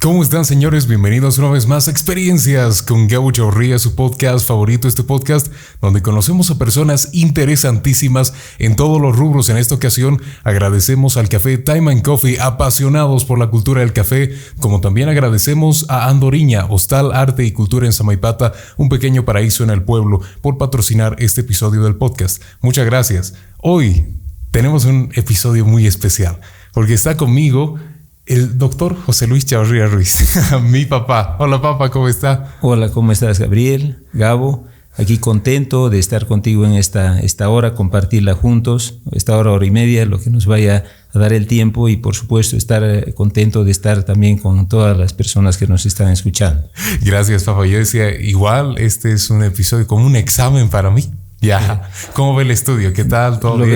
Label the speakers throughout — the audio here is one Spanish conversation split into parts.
Speaker 1: ¿Cómo están, señores? Bienvenidos una vez más a Experiencias con Gabo Chavarría, su podcast favorito, este podcast donde conocemos a personas interesantísimas en todos los rubros. En esta ocasión agradecemos al Café Time and Coffee, apasionados por la cultura del café, como también agradecemos a Andoriña, Hostal Arte y Cultura en Samaipata, un pequeño paraíso en el pueblo, por patrocinar este episodio del podcast. Muchas gracias. Hoy tenemos un episodio muy especial porque está conmigo el doctor José Luis Chavarría Ruiz, mi papá. Hola, papá, ¿cómo está?
Speaker 2: Hola, ¿cómo estás, Gabriel? Gabo, aquí contento de estar contigo en esta hora, compartirla juntos, esta hora y media, lo que nos vaya a dar el tiempo, y por supuesto estar contento de estar también con todas las personas que nos están escuchando.
Speaker 1: Gracias, papá. Yo decía, igual este es un episodio como un examen para mí. Ya, ¿cómo ve el estudio? ¿Qué tal? ¿Todo bien?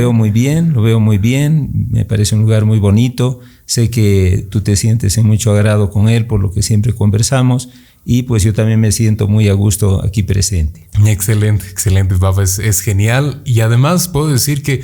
Speaker 2: Lo veo muy bien, me parece un lugar muy bonito. Sé que tú te sientes en mucho agrado con él, por lo que siempre conversamos, y pues yo también me siento muy a gusto aquí presente.
Speaker 1: Excelente, papá, es genial. Y además puedo decir que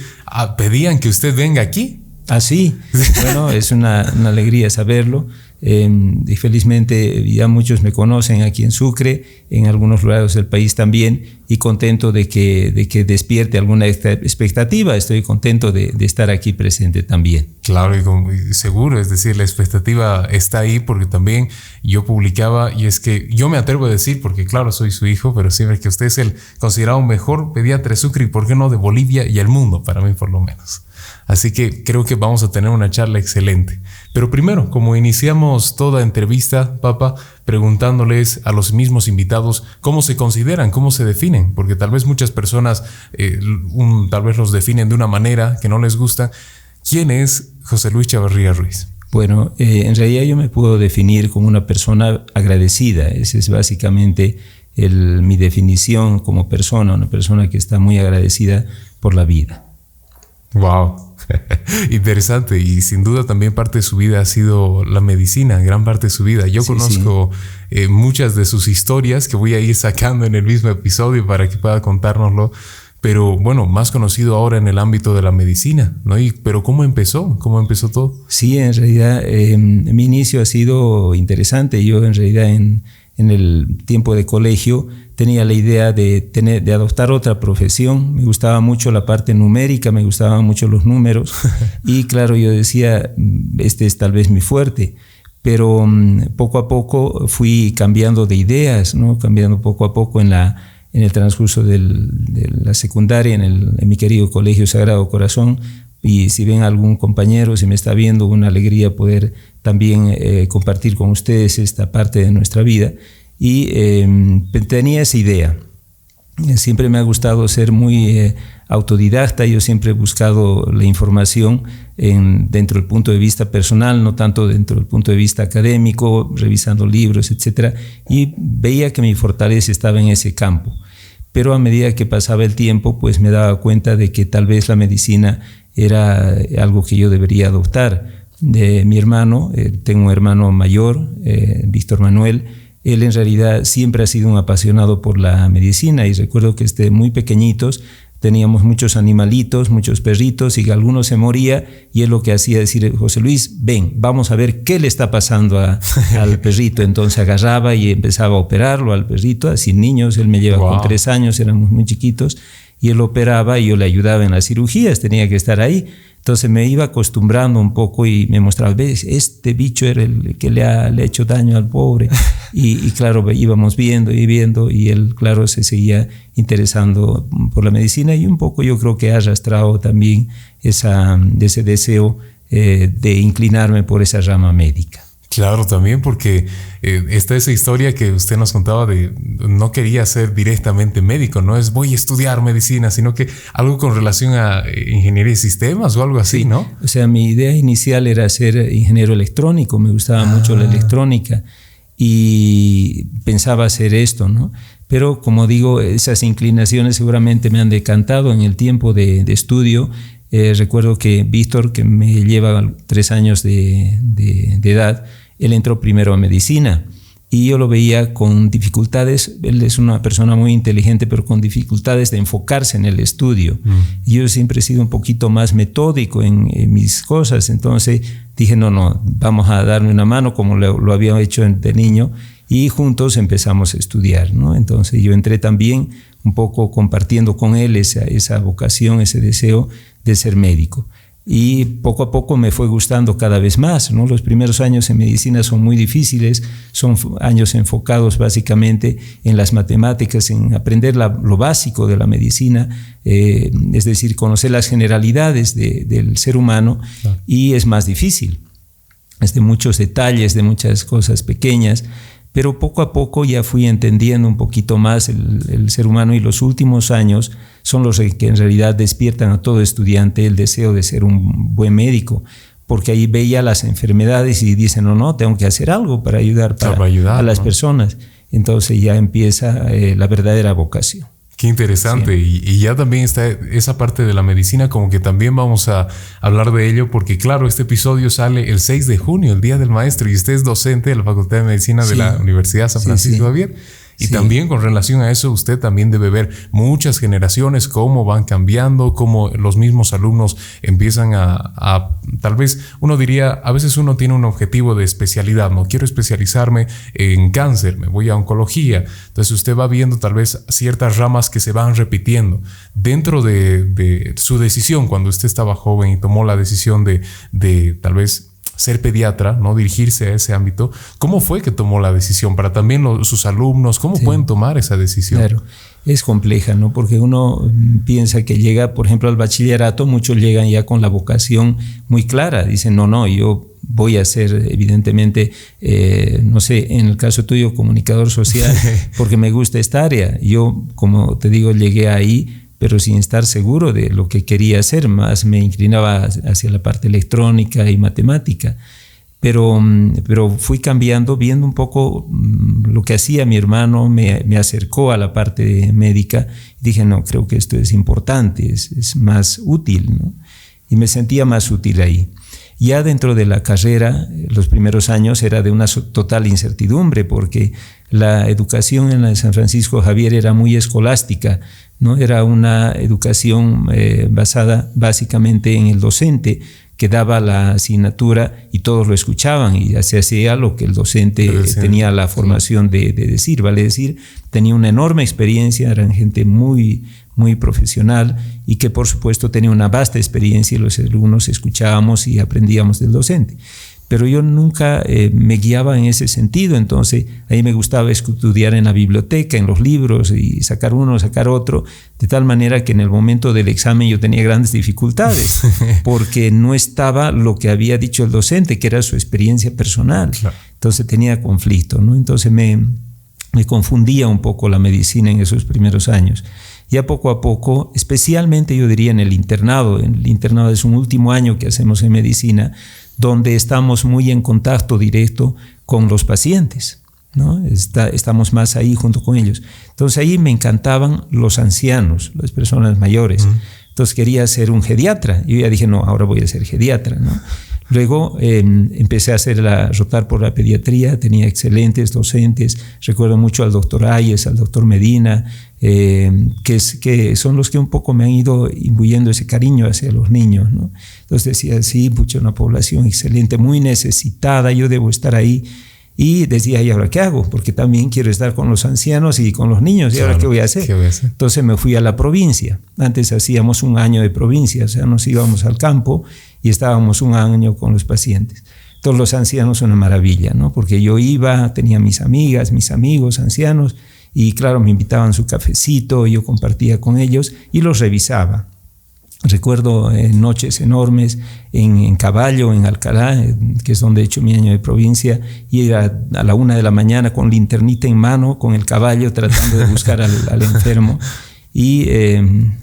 Speaker 1: pedían que usted venga aquí.
Speaker 2: Ah, sí, bueno, es una alegría saberlo. Y felizmente ya muchos me conocen aquí en Sucre, en algunos lugares del país también, y contento de que despierte alguna expectativa. Estoy contento de estar aquí presente también.
Speaker 1: Claro, y seguro, es decir, la expectativa está ahí, porque también yo publicaba, y es que yo me atrevo a decir, porque claro, soy su hijo, pero siempre que usted es el considerado mejor pediatra de Sucre, y por qué no de Bolivia y el mundo, para mí por lo menos. Así que creo que vamos a tener una charla excelente. Pero primero, como iniciamos toda entrevista, papá, preguntándoles a los mismos invitados cómo se consideran, cómo se definen, porque tal vez muchas personas tal vez los definen de una manera que no les gusta. ¿Quién es José Luis Chavarría Ruiz?
Speaker 2: Bueno, en realidad yo me puedo definir como una persona agradecida. Esa es básicamente mi definición como persona, una persona que está muy agradecida por la vida.
Speaker 1: Wow, interesante. Y sin duda también parte de su vida ha sido la medicina, gran parte de su vida. Yo conozco muchas de sus historias que voy a ir sacando en el mismo episodio para que pueda contárnoslo. Pero bueno, más conocido ahora en el ámbito de la medicina, ¿no? Pero ¿cómo empezó? ¿Cómo empezó todo?
Speaker 2: Sí, en realidad mi inicio ha sido interesante. Yo en realidad en el tiempo de colegio tenía la idea de adoptar otra profesión. Me gustaba mucho la parte numérica, me gustaban mucho los números y claro, yo decía, este es tal vez mi fuerte, pero poco a poco fui cambiando de ideas, ¿no? Cambiando poco a poco en el transcurso de la secundaria, en mi querido Colegio Sagrado Corazón. Y si ven algún compañero, si me está viendo, una alegría poder también compartir con ustedes esta parte de nuestra vida. Y tenía esa idea. Siempre me ha gustado ser muy autodidacta. Yo siempre he buscado la información dentro del punto de vista personal, no tanto dentro del punto de vista académico, revisando libros, etc. Y veía que mi fortaleza estaba en ese campo. Pero a medida que pasaba el tiempo, pues me daba cuenta de que tal vez la medicina era algo que yo debería adoptar. De mi hermano, tengo un hermano mayor, Víctor Manuel. Él en realidad siempre ha sido un apasionado por la medicina, y recuerdo que desde muy pequeñitos teníamos muchos animalitos, muchos perritos, y alguno se moría y él lo que hacía es decir, José Luis, ven, vamos a ver qué le está pasando al perrito. Entonces agarraba y empezaba a operarlo al perrito, así niños, él me lleva con 3 años, éramos muy chiquitos, y él operaba y yo le ayudaba en las cirugías, tenía que estar ahí. Entonces me iba acostumbrando un poco y me mostraba, ves, este bicho era el que le ha hecho daño al pobre. Y claro, íbamos viendo, y él, claro, se seguía interesando por la medicina, y un poco yo creo que ha arrastrado también ese deseo de inclinarme por esa rama médica.
Speaker 1: Claro, también porque está esa historia que usted nos contaba de no quería ser directamente médico, no es voy a estudiar medicina, sino que algo con relación a ingeniería de sistemas o algo así, ¿no?
Speaker 2: O sea, mi idea inicial era ser ingeniero electrónico, me gustaba mucho la electrónica y pensaba hacer esto, ¿no? Pero como digo, esas inclinaciones seguramente me han decantado en el tiempo de estudio. Recuerdo que Víctor, que me lleva 3 años de edad, él entró primero a medicina y yo lo veía con dificultades. Él es una persona muy inteligente, pero con dificultades de enfocarse en el estudio. Yo siempre he sido un poquito más metódico en mis cosas, entonces dije, no, vamos a darme una mano como lo había hecho de niño, y juntos empezamos a estudiar, ¿no? Entonces yo entré también un poco compartiendo con él esa vocación, ese deseo de ser médico. Y poco a poco me fue gustando cada vez más, ¿no? Los primeros años en medicina son muy difíciles, son años enfocados básicamente en las matemáticas, en aprender lo básico de la medicina, es decir, conocer las generalidades del ser humano, claro. Y es más difícil, es de muchos detalles, de muchas cosas pequeñas, pero poco a poco ya fui entendiendo un poquito más el ser humano, y los últimos años son los que en realidad despiertan a todo estudiante el deseo de ser un buen médico, porque ahí veía las enfermedades y dicen, no, tengo que hacer algo para ayudar a las personas. Entonces ya empieza la verdadera vocación.
Speaker 1: Qué interesante. Sí. Y ya también está esa parte de la medicina, como que también vamos a hablar de ello, porque claro, este episodio sale el 6 de junio, el Día del Maestro, y usted es docente de la Facultad de Medicina de la Universidad San Francisco Javier. Y también con relación a eso, usted también debe ver muchas generaciones, cómo van cambiando, cómo los mismos alumnos empiezan a tal vez uno diría, a veces uno tiene un objetivo de especialidad, no quiero especializarme en cáncer, me voy a oncología. Entonces usted va viendo tal vez ciertas ramas que se van repitiendo. Dentro de su decisión, cuando usted estaba joven y tomó la decisión de tal vez ser pediatra, ¿no? Dirigirse a ese ámbito. ¿Cómo fue que tomó la decisión? Para también sus alumnos, ¿cómo pueden tomar esa decisión?
Speaker 2: Claro, es compleja, ¿no? Porque uno piensa que llega, por ejemplo, al bachillerato, muchos llegan ya con la vocación muy clara. Dicen, no, yo voy a ser evidentemente, no sé, en el caso tuyo, comunicador social, porque me gusta esta área. Yo, como te digo, llegué ahí, pero sin estar seguro de lo que quería hacer, más me inclinaba hacia la parte electrónica y matemática. Pero fui cambiando, viendo un poco lo que hacía mi hermano, me acercó a la parte médica, y dije, no, creo que esto es importante, es más útil, ¿no? Y me sentía más útil ahí. Ya dentro de la carrera, los primeros años era de una total incertidumbre, porque la educación en la de San Francisco Javier era muy escolástica, ¿no? Era una educación basada básicamente en el docente, que daba la asignatura y todos lo escuchaban, y se hacía lo que el docente tenía la formación de decir, vale decir, tenía una enorme experiencia, eran gente muy profesional, y que por supuesto tenía una vasta experiencia, y los alumnos escuchábamos y aprendíamos del docente. Pero yo nunca me guiaba en ese sentido, entonces ahí me gustaba estudiar en la biblioteca, en los libros, y sacar uno, sacar otro, de tal manera que en el momento del examen yo tenía grandes dificultades, porque no estaba lo que había dicho el docente, que era su experiencia personal. Claro. Entonces tenía conflicto, ¿no? Entonces me confundía un poco la medicina en esos primeros años. Ya poco a poco, especialmente yo diría en el internado es un último año que hacemos en medicina, donde estamos muy en contacto directo con los pacientes, ¿no? Estamos más ahí junto con ellos. Entonces ahí me encantaban los ancianos, las personas mayores. Entonces quería ser un geriatra. Yo ya dije, no, ahora voy a ser geriatra, ¿no? Luego empecé a rotar por la pediatría, tenía excelentes docentes, recuerdo mucho al doctor Ayes, al doctor Medina, que son los que un poco me han ido imbuyendo ese cariño hacia los niños, ¿no? Entonces decía, sí, pucha, una población excelente, muy necesitada, yo debo estar ahí. Y decía, ¿y ahora qué hago? Porque también quiero estar con los ancianos y con los niños. ¿Y ahora qué voy a hacer? Entonces me fui a la provincia. Antes hacíamos un año de provincia, o sea, nos íbamos al campo y estábamos un año con los pacientes. Todos los ancianos son una maravilla, ¿no? Porque yo iba, tenía mis amigas, mis amigos ancianos, y claro, me invitaban su cafecito, yo compartía con ellos y los revisaba. Recuerdo noches enormes en Caballo, en Alcalá, que es donde he hecho mi año de provincia, y era a la 1 de la mañana con linternita en mano, con el caballo, tratando de buscar al enfermo. Y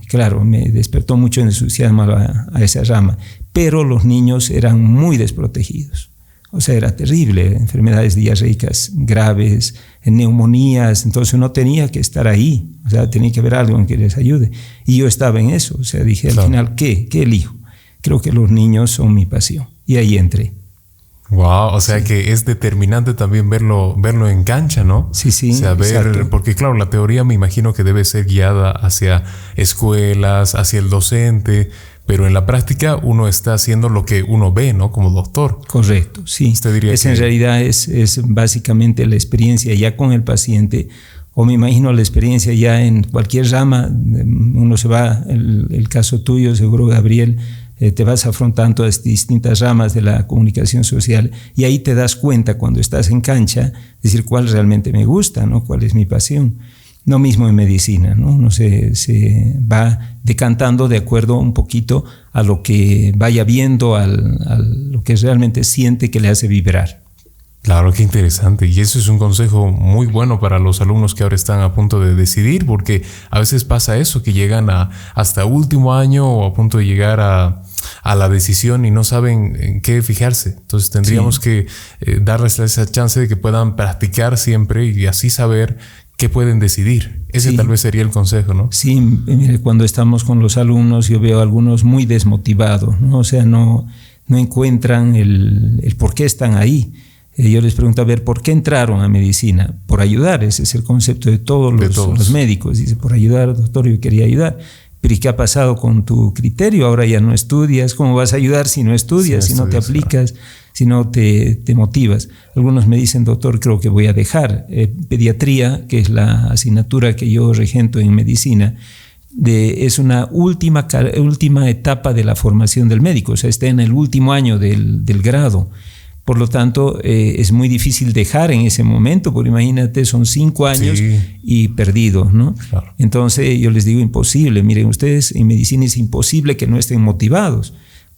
Speaker 2: claro, me despertó mucho entusiasmo a esa rama. Pero los niños eran muy desprotegidos. O sea, era terrible, enfermedades diarreicas graves, neumonías, entonces uno tenía que estar ahí, o sea, tenía que haber algo en que les ayude. Y yo estaba en eso, o sea, dije al final, ¿qué elijo? Creo que los niños son mi pasión, y ahí entré.
Speaker 1: Wow, o sea que es determinante también verlo en cancha, ¿no?
Speaker 2: Sí,
Speaker 1: o sea, ver, porque claro, la teoría me imagino que debe ser guiada hacia escuelas, hacia el docente, pero en la práctica uno está haciendo lo que uno ve, ¿no? Como doctor.
Speaker 2: Correcto, sí.
Speaker 1: Usted diría
Speaker 2: en realidad es básicamente la experiencia ya con el paciente, o me imagino la experiencia ya en cualquier rama. Uno se va, el caso tuyo, seguro, Gabriel, te vas afrontando a distintas ramas de la comunicación social y ahí te das cuenta cuando estás en cancha, decir cuál realmente me gusta, ¿no? Cuál es mi pasión. Lo mismo en medicina, ¿no? Uno se va decantando de acuerdo un poquito a lo que vaya viendo, a lo que realmente siente que le hace vibrar.
Speaker 1: Claro, qué interesante. Y eso es un consejo muy bueno para los alumnos que ahora están a punto de decidir, porque a veces pasa eso, que llegan hasta último año o a punto de llegar a la decisión y no saben en qué fijarse. Entonces tendríamos que darles esa chance de que puedan practicar siempre y así saber qué pueden decidir. Ese tal vez sería el consejo, ¿no? Sí,
Speaker 2: mire, cuando estamos con los alumnos yo veo a algunos muy desmotivados, ¿no? O sea, no encuentran el por qué están ahí. Yo les pregunto, a ver, ¿por qué entraron a medicina? Por ayudar, ese es el concepto de todos los médicos. Dice, por ayudar, doctor, yo quería ayudar. Pero ¿y qué ha pasado con tu criterio? Ahora ya no estudias. ¿Cómo vas a ayudar si no estudias, si no te aplicas, si no te motivas? Algunos me dicen, doctor, creo que voy a dejar pediatría, que es la asignatura que yo regento en medicina. Es una última etapa de la formación del médico, o sea, está en el último año del grado. Por lo tanto, es muy difícil dejar en ese momento, porque imagínate, son 5 años y perdidos, ¿no? Claro. Entonces yo les digo, imposible. Miren, ustedes en medicina es imposible que no estén motivados,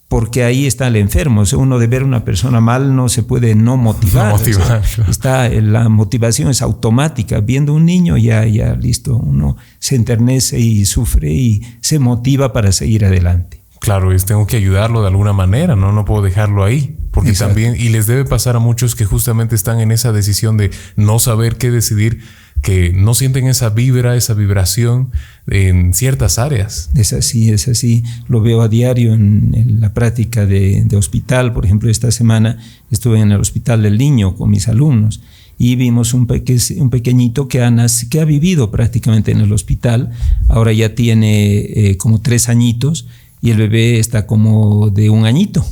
Speaker 2: porque ahí está el enfermo. O sea, uno de ver a una persona mal no se puede no motivar. O sea, la motivación es automática. Viendo un niño ya listo, uno se enternece y sufre y se motiva para seguir adelante.
Speaker 1: Claro, tengo que ayudarlo de alguna manera, no puedo dejarlo ahí. Porque Exacto. También, y les debe pasar a muchos que justamente están en esa decisión de no saber qué decidir, que no sienten esa vibración en ciertas áreas.
Speaker 2: Es así. Lo veo a diario en la práctica de hospital. Por ejemplo, esta semana estuve en el Hospital del Niño con mis alumnos y vimos un pequeñito que ha vivido prácticamente en el hospital. Ahora ya tiene como 3 añitos y el bebé está como de 1 añito.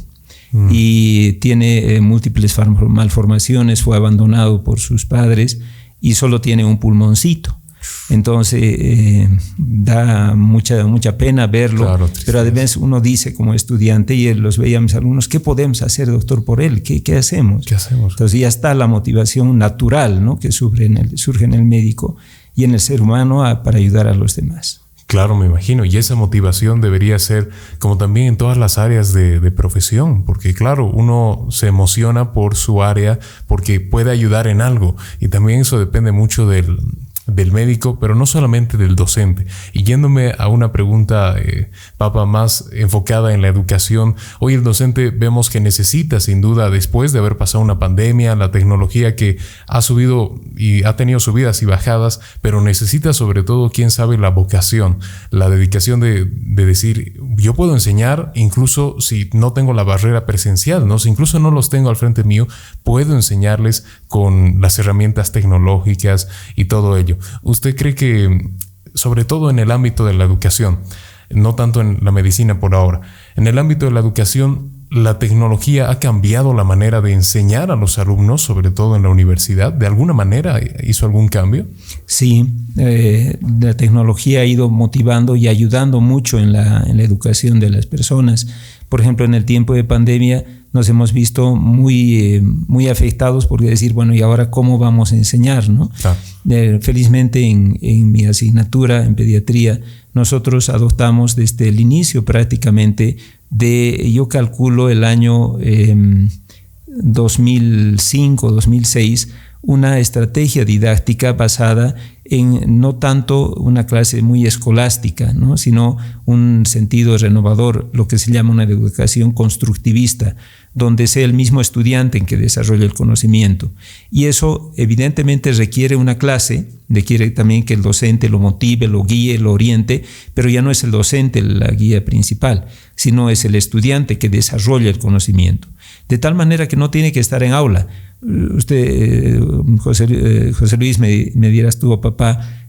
Speaker 2: Y tiene múltiples malformaciones, fue abandonado por sus padres y solo tiene un pulmoncito. Entonces da mucha pena verlo, claro, pero además uno dice como estudiante, y los veía a mis alumnos, ¿qué podemos hacer, doctor, por él? ¿Qué hacemos? Entonces ya está la motivación natural, ¿no? Que surge en el médico y en el ser humano para ayudar a los demás.
Speaker 1: Claro, me imagino. Y esa motivación debería ser como también en todas las áreas de profesión, porque claro, uno se emociona por su área porque puede ayudar en algo, y también eso depende mucho del médico, pero no solamente del docente. Y yéndome a una pregunta, Papa, más enfocada en la educación, hoy el docente vemos que necesita, sin duda, después de haber pasado una pandemia, la tecnología que ha subido y ha tenido subidas y bajadas, pero necesita sobre todo, quién sabe, la vocación, la dedicación de decir, yo puedo enseñar incluso si no tengo la barrera presencial, ¿no? Si incluso no los tengo al frente mío, puedo enseñarles con las herramientas tecnológicas y todo ello. ¿Usted cree que, sobre todo en el ámbito de la educación, no tanto en la medicina por ahora, en el ámbito de la educación, la tecnología ha cambiado la manera de enseñar a los alumnos, sobre todo en la universidad? ¿De alguna manera hizo algún cambio?
Speaker 2: Sí, la tecnología ha ido motivando y ayudando mucho en la educación de las personas. Por ejemplo, en el tiempo de pandemia nos hemos visto muy afectados por decir, bueno, ¿y ahora cómo vamos a enseñar, no? Claro. Felizmente en mi asignatura en pediatría nosotros adoptamos desde el inicio prácticamente yo calculo el año 2005, 2006, una estrategia didáctica basada en no tanto una clase muy escolástica, ¿no? Sino un sentido renovador, lo que se llama una educación constructivista, donde sea el mismo estudiante en que desarrolle el conocimiento. Y eso evidentemente requiere una clase, requiere también que el docente lo motive, lo guíe, lo oriente, pero ya no es el docente la guía principal, sino es el estudiante que desarrolla el conocimiento. De tal manera que no tiene que estar en aula. Usted, José Luis, me dirás tú, papá,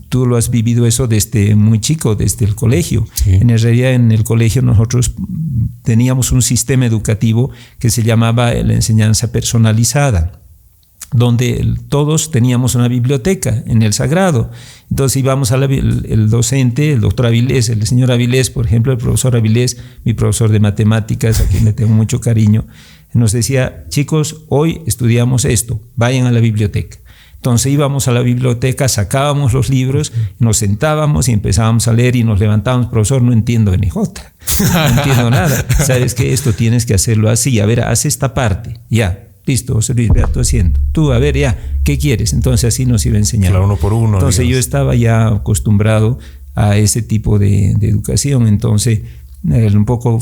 Speaker 2: tú lo has vivido eso desde muy chico, desde el colegio.
Speaker 1: Sí.
Speaker 2: En realidad en el colegio nosotros teníamos un sistema educativo que se llamaba la enseñanza personalizada, donde todos teníamos una biblioteca en el sagrado. Entonces íbamos el docente, el doctor Avilés, el señor Avilés, por ejemplo, el profesor Avilés, mi profesor de matemáticas, a quien le tengo mucho cariño, nos decía: chicos, hoy estudiamos esto, vayan a la biblioteca. Entonces íbamos a la biblioteca, sacábamos los libros, nos sentábamos y empezábamos a leer y nos levantábamos: profesor, no entiendo ni jota, no entiendo nada. ¿Sabes qué? Esto tienes que hacerlo así. A ver, haz esta parte, ya. Listo, José Luis, vea tú haciendo. Tú, a ver, ya, ¿qué quieres? Entonces así nos iba enseñando.
Speaker 1: Claro, uno por uno.
Speaker 2: Entonces yo estaba ya acostumbrado a ese tipo de educación. Entonces un poco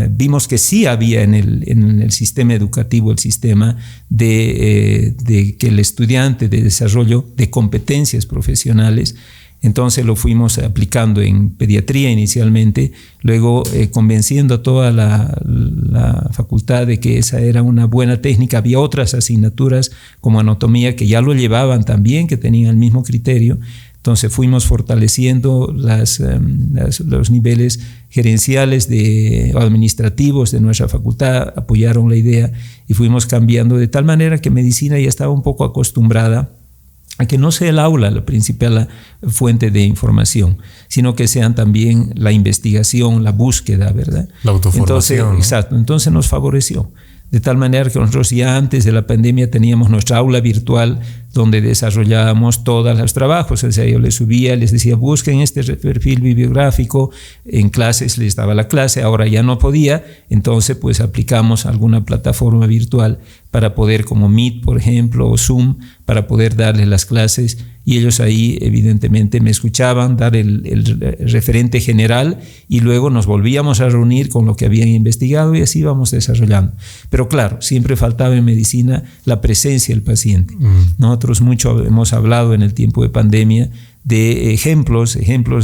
Speaker 2: vimos que sí había en el sistema educativo el sistema de que el estudiante de desarrollo de competencias profesionales. Entonces lo fuimos aplicando en pediatría inicialmente, luego convenciendo a toda la facultad de que esa era una buena técnica. Había otras asignaturas como anatomía que ya lo llevaban también, que tenían el mismo criterio. Entonces fuimos fortaleciendo los niveles gerenciales administrativos de nuestra facultad, apoyaron la idea y fuimos cambiando de tal manera que medicina ya estaba un poco acostumbrada a que no sea el aula la principal fuente de información, sino que sean también la investigación, la búsqueda, ¿verdad?
Speaker 1: La autoformación.
Speaker 2: Entonces, ¿no? Exacto, entonces nos favoreció. De tal manera que nosotros ya antes de la pandemia teníamos nuestra aula virtual donde desarrollábamos todos los trabajos. O sea, yo les subía, les decía: busquen este perfil bibliográfico, en clases les daba la clase, ahora ya no podía, entonces pues aplicamos alguna plataforma virtual para poder, como Meet por ejemplo, o Zoom, para poder darles las clases, y ellos ahí evidentemente me escuchaban dar el referente general y luego nos volvíamos a reunir con lo que habían investigado y así íbamos desarrollando. Pero claro, siempre faltaba en medicina la presencia del paciente. Nosotros mucho hemos hablado en el tiempo de pandemia de ejemplos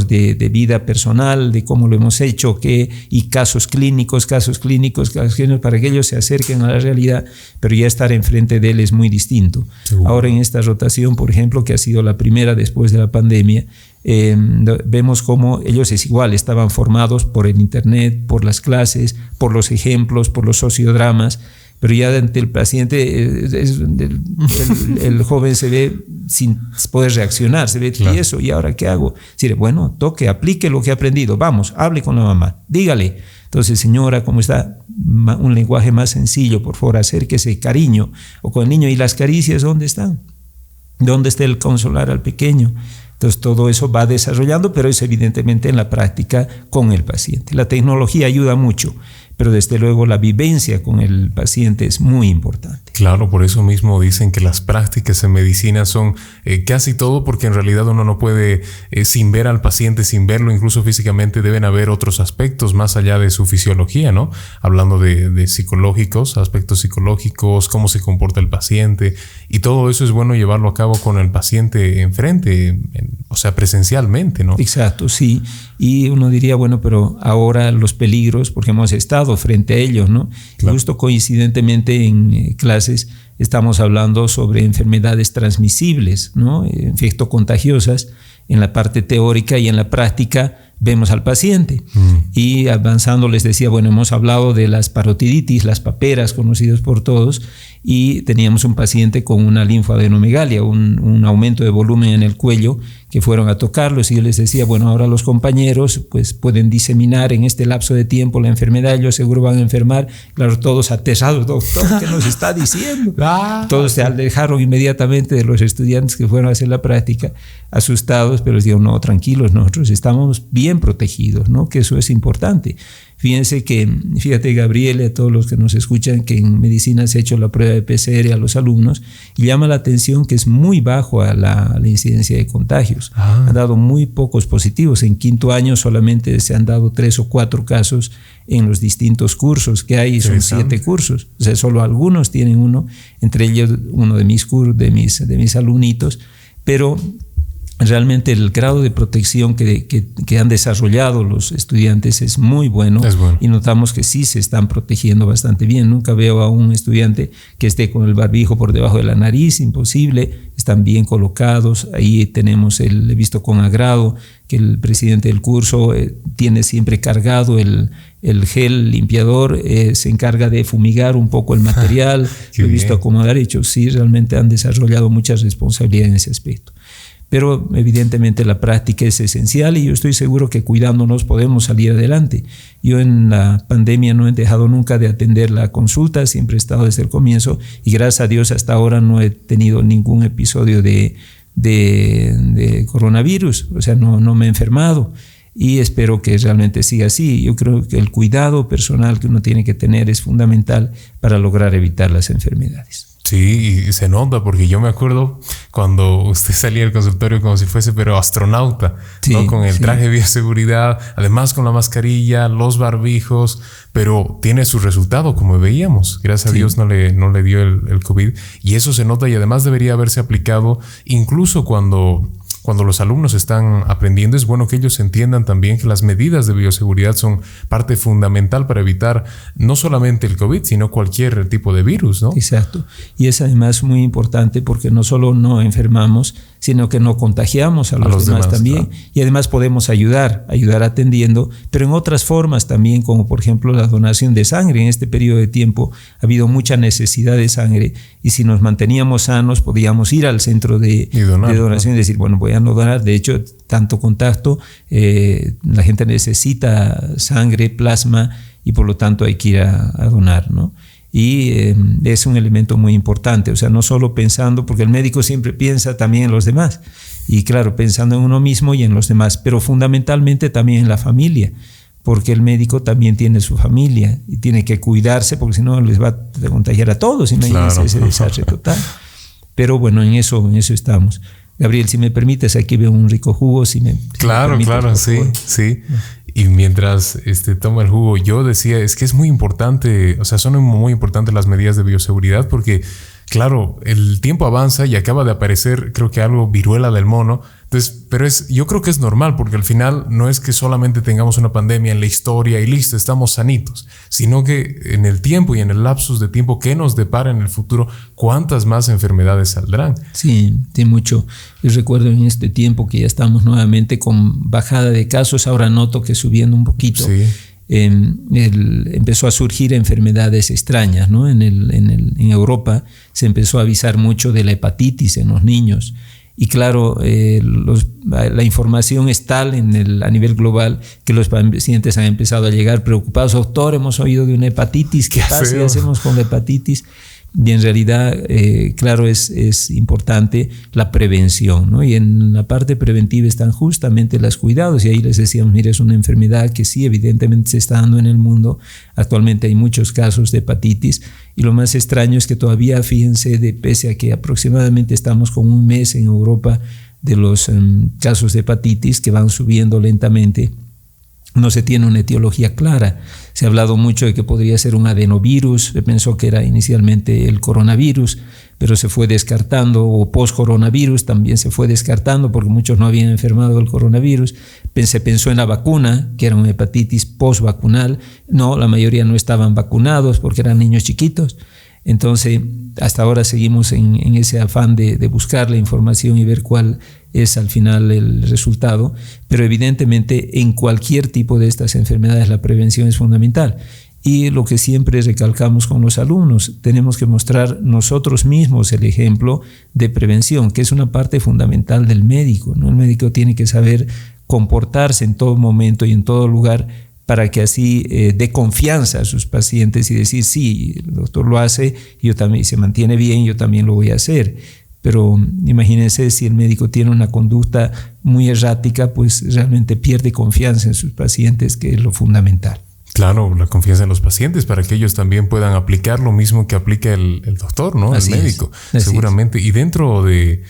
Speaker 2: de vida personal, de cómo lo hemos hecho, y casos clínicos para que ellos se acerquen a la realidad, pero ya estar enfrente de él es muy distinto. Seguro. Ahora en esta rotación, por ejemplo, que ha sido la primera después de la pandemia, vemos cómo ellos estaban formados por el internet, por las clases, por los ejemplos, por los sociodramas, pero ya ante el paciente el joven se ve sin poder reaccionar, se ve tieso. ¿Y ahora qué hago? Decir, bueno, aplique lo que ha aprendido, vamos, hable con la mamá, dígale. Entonces, señora, ¿cómo está? Un lenguaje más sencillo, por favor, acérquese, cariño, o con el niño. ¿Y las caricias dónde están? ¿Dónde está el consolar al pequeño? Entonces todo eso va desarrollando, pero es evidentemente en la práctica con el paciente. La tecnología ayuda mucho, pero desde luego la vivencia con el paciente es muy importante.
Speaker 1: Claro, por eso mismo dicen que las prácticas en medicina son casi todo, porque en realidad uno no puede, sin ver al paciente, sin verlo incluso físicamente, deben haber otros aspectos más allá de su fisiología, ¿no? Hablando de psicológicos, aspectos psicológicos, cómo se comporta el paciente, y todo eso es bueno llevarlo a cabo con el paciente enfrente, o sea, presencialmente, ¿no?
Speaker 2: Exacto, sí. Y uno diría, bueno, pero ahora los peligros, porque hemos estado frente a ellos, ¿no? Claro. Justo coincidentemente en clases estamos hablando sobre enfermedades transmisibles, ¿no? Infectocontagiosas en la parte teórica, y en la práctica vemos al paciente. Y avanzando les decía, bueno, hemos hablado de las parotiditis, las paperas conocidas por todos, y teníamos un paciente con una linfoadenomegalia, un aumento de volumen en el cuello, que fueron a tocarlos, y yo les decía, bueno, ahora los compañeros pues pueden diseminar en este lapso de tiempo la enfermedad, ellos seguro van a enfermar. Claro, todos aterrados: doctor, ¿qué nos está diciendo? Todos se alejaron inmediatamente de los estudiantes que fueron a hacer la práctica, asustados, pero les digo, no, tranquilos, nosotros estamos bien protegidos, ¿no? Que eso es importante. Fíjate, Gabriel, a todos los que nos escuchan, que en medicina se ha hecho la prueba de PCR a los alumnos, y llama la atención que es muy bajo a la incidencia de contagios. Han dado muy pocos positivos. En quinto año solamente se han dado 3 o 4 casos en los distintos cursos que hay, son 7 cursos. O sea, solo algunos tienen uno, entre ellos uno de mis alumnitos, pero realmente el grado de protección que han desarrollado los estudiantes es muy bueno, y notamos que sí se están protegiendo bastante bien. Nunca veo a un estudiante que esté con el barbijo por debajo de la nariz, imposible, están bien colocados. Ahí he visto con agrado que el presidente del curso tiene siempre cargado el gel limpiador, se encarga de fumigar un poco el material, lo he visto acomodar, hecho, sí, realmente han desarrollado mucha responsabilidad en ese aspecto. Pero evidentemente la práctica es esencial y yo estoy seguro que cuidándonos podemos salir adelante. Yo en la pandemia no he dejado nunca de atender la consulta, siempre he estado desde el comienzo y gracias a Dios hasta ahora no he tenido ningún episodio de coronavirus, o sea, no me he enfermado y espero que realmente siga así. Yo creo que el cuidado personal que uno tiene que tener es fundamental para lograr evitar las enfermedades.
Speaker 1: Sí, y se nota porque yo me acuerdo cuando usted salía del consultorio como si fuese pero astronauta, sí, ¿no? Con el traje de bioseguridad, además con la mascarilla, los barbijos, pero tiene su resultado como veíamos. Gracias a Dios no le dio el COVID y eso se nota y además debería haberse aplicado incluso cuando los alumnos están aprendiendo. Es bueno que ellos entiendan también que las medidas de bioseguridad son parte fundamental para evitar no solamente el COVID, sino cualquier tipo de virus, ¿no?
Speaker 2: Exacto. Y es además muy importante porque no solo no enfermamos, sino que no contagiamos a los demás también. Claro. Y además podemos ayudar atendiendo, pero en otras formas también, como por ejemplo la donación de sangre. En este periodo de tiempo ha habido mucha necesidad de sangre y si nos manteníamos sanos podíamos ir al centro de donación y decir, bueno, voy a no donar. De hecho, tanto contacto, la gente necesita sangre, plasma y por lo tanto hay que ir a donar, ¿no? Y es un elemento muy importante, o sea, no solo pensando, porque el médico siempre piensa también en los demás, y claro, pensando en uno mismo y en los demás, pero fundamentalmente también en la familia, porque el médico también tiene su familia y tiene que cuidarse, porque si no les va a contagiar a todos, imagínense, claro, ese desastre total. Pero bueno, en eso estamos. Gabriel, si me permites, aquí veo un rico jugo,
Speaker 1: Claro, sí. Y mientras toma el jugo, yo decía, es que es muy importante, o sea, son muy importantes las medidas de bioseguridad porque, claro, el tiempo avanza y acaba de aparecer, creo que algo, viruela del mono. Entonces, pero yo creo que es normal porque al final no es que solamente tengamos una pandemia en la historia y listo, estamos sanitos, sino que en el tiempo y en el lapsus de tiempo que nos depara en el futuro, ¿cuántas más enfermedades saldrán?
Speaker 2: Sí, mucho. Yo recuerdo en este tiempo que ya estamos nuevamente con bajada de casos, ahora noto que subiendo un poquito. Sí. Empezó a surgir enfermedades extrañas, ¿no? En Europa se empezó a avisar mucho de la hepatitis en los niños. Y claro, la información es tal a nivel global que los pacientes han empezado a llegar preocupados. Doctor, hemos oído de una hepatitis, ¿qué pasa? ¿Qué hacemos con la hepatitis? Y en realidad, claro, es importante la prevención, ¿no? Y en la parte preventiva están justamente los cuidados. Y ahí les decíamos, mire, es una enfermedad que sí, evidentemente se está dando en el mundo. Actualmente hay muchos casos de hepatitis. Y lo más extraño es que todavía, fíjense, pese a que aproximadamente estamos con un mes en Europa de los casos de hepatitis que van subiendo lentamente, no se tiene una etiología clara. Se ha hablado mucho de que podría ser un adenovirus, se pensó que era inicialmente el coronavirus, pero se fue descartando, o post-coronavirus también se fue descartando porque muchos no habían enfermado del coronavirus. Se pensó en la vacuna, que era una hepatitis post-vacunal. No, la mayoría no estaban vacunados porque eran niños chiquitos. Entonces, hasta ahora seguimos en ese afán de buscar la información y ver cuál es al final el resultado, pero evidentemente en cualquier tipo de estas enfermedades la prevención es fundamental. Y lo que siempre recalcamos con los alumnos, tenemos que mostrar nosotros mismos el ejemplo de prevención, que es una parte fundamental del médico, ¿no? El médico tiene que saber comportarse en todo momento y en todo lugar para que así dé confianza a sus pacientes y decir, sí, el doctor lo hace, yo también, se mantiene bien, yo también lo voy a hacer. Pero imagínense si el médico tiene una conducta muy errática, pues realmente pierde confianza en sus pacientes, que es lo fundamental.
Speaker 1: Claro, la confianza en los pacientes para que ellos también puedan aplicar lo mismo que aplica el doctor, ¿no? El médico, seguramente. Y dentro de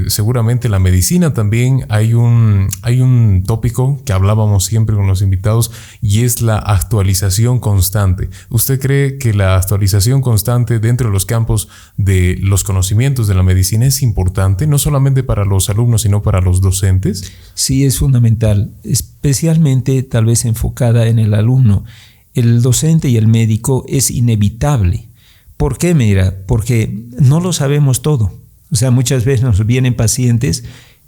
Speaker 1: seguramente la medicina también hay un tópico que hablábamos siempre con los invitados y es la actualización constante. ¿Usted cree que la actualización constante dentro de los campos de los conocimientos de la medicina es importante, no solamente para los alumnos, sino para los docentes?
Speaker 2: Sí, es fundamental, especialmente tal vez enfocada en el alumno. El docente y el médico es inevitable. ¿Por qué? Mira, porque no lo sabemos todo. O sea, muchas veces nos vienen pacientes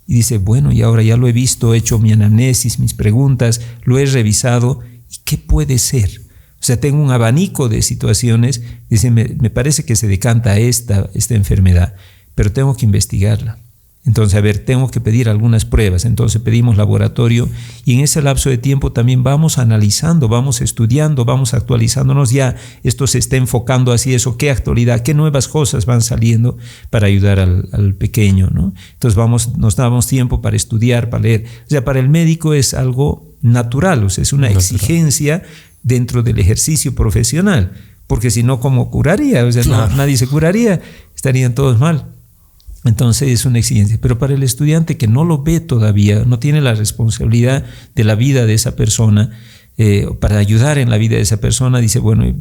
Speaker 2: y dicen, bueno, y ahora ya lo he visto, he hecho mi anamnesis, mis preguntas, lo he revisado, ¿y qué puede ser? O sea, tengo un abanico de situaciones, dicen, me parece que se decanta esta enfermedad, pero tengo que investigarla. Entonces, a ver, tengo que pedir algunas pruebas. Entonces pedimos laboratorio y en ese lapso de tiempo también vamos analizando, vamos estudiando, vamos actualizándonos. Ya esto se está enfocando hacia eso, qué actualidad, qué nuevas cosas van saliendo para ayudar al pequeño, ¿no? Entonces nos damos tiempo para estudiar, para leer. O sea, para el médico es algo natural, o sea, es una exigencia dentro del ejercicio profesional, porque si no, ¿cómo curaría? O sea, claro, nadie se curaría, estarían todos mal. Entonces es una exigencia, pero para el estudiante que no lo ve todavía, no tiene la responsabilidad de la vida de esa persona, para ayudar en la vida de esa persona, dice, bueno,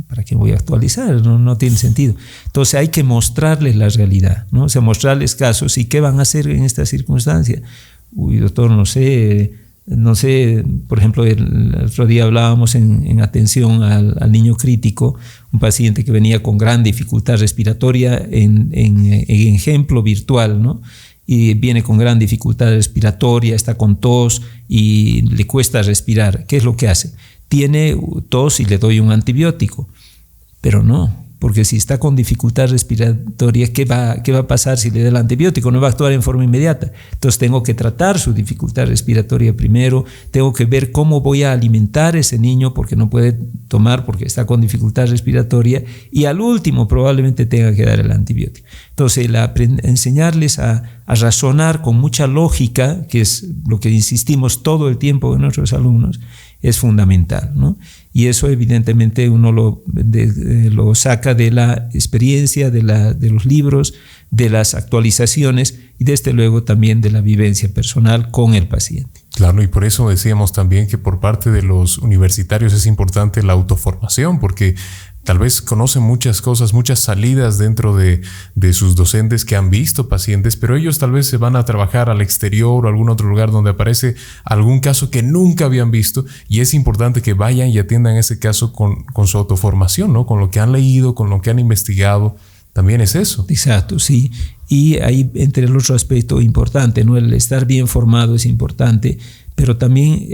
Speaker 2: ¿para qué voy a actualizar? No tiene sentido. Entonces hay que mostrarles la realidad, ¿no? O sea, mostrarles casos y qué van a hacer en esta circunstancia. Uy, doctor, no sé, por ejemplo, el otro día hablábamos en atención al niño crítico, un paciente que venía con gran dificultad respiratoria en ejemplo virtual, ¿no? Y viene con gran dificultad respiratoria, está con tos y le cuesta respirar. ¿Qué es lo que hace? Tiene tos y le doy un antibiótico, pero no. Porque si está con dificultad respiratoria, ¿qué va a pasar si le da el antibiótico? No va a actuar en forma inmediata. Entonces tengo que tratar su dificultad respiratoria primero, tengo que ver cómo voy a alimentar a ese niño porque no puede tomar porque está con dificultad respiratoria y al último probablemente tenga que dar el antibiótico. Entonces enseñarles a razonar con mucha lógica, que es lo que insistimos todo el tiempo en nuestros alumnos, es fundamental, ¿no? Y eso evidentemente uno lo saca de la experiencia, de los libros, de las actualizaciones y desde luego también de la vivencia personal con el paciente.
Speaker 1: Claro, y por eso decíamos también que por parte de los universitarios es importante la autoformación, porque tal vez conocen muchas cosas, muchas salidas dentro de sus docentes que han visto pacientes, pero ellos tal vez se van a trabajar al exterior o a algún otro lugar donde aparece algún caso que nunca habían visto y es importante que vayan y atiendan ese caso con su autoformación, ¿no? Con lo que han leído, con lo que han investigado. También es eso.
Speaker 2: Exacto, sí. Y ahí entre el otro aspecto importante, ¿no? El estar bien formado es importante, pero también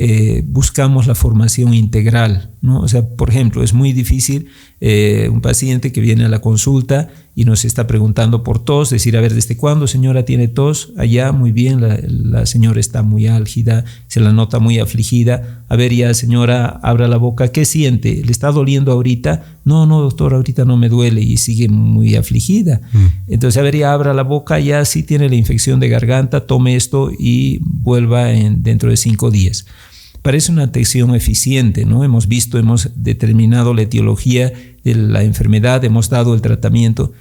Speaker 2: buscamos la formación integral, ¿no? O sea, por ejemplo, es muy difícil un paciente que viene a la consulta y nos está preguntando por tos, decir, a ver, ¿desde cuándo, señora, tiene tos? Allá, muy bien, la señora está muy álgida, se la nota muy afligida. A ver, ya, señora, abra la boca, ¿qué siente? ¿Le está doliendo ahorita? No, doctor, ahorita no me duele, y sigue muy afligida. Entonces, a ver, ya abra la boca, ya sí tiene la infección de garganta, tome esto y vuelva dentro de 5 días. Parece una atención eficiente, ¿no? Hemos determinado la etiología de la enfermedad, hemos dado el tratamiento,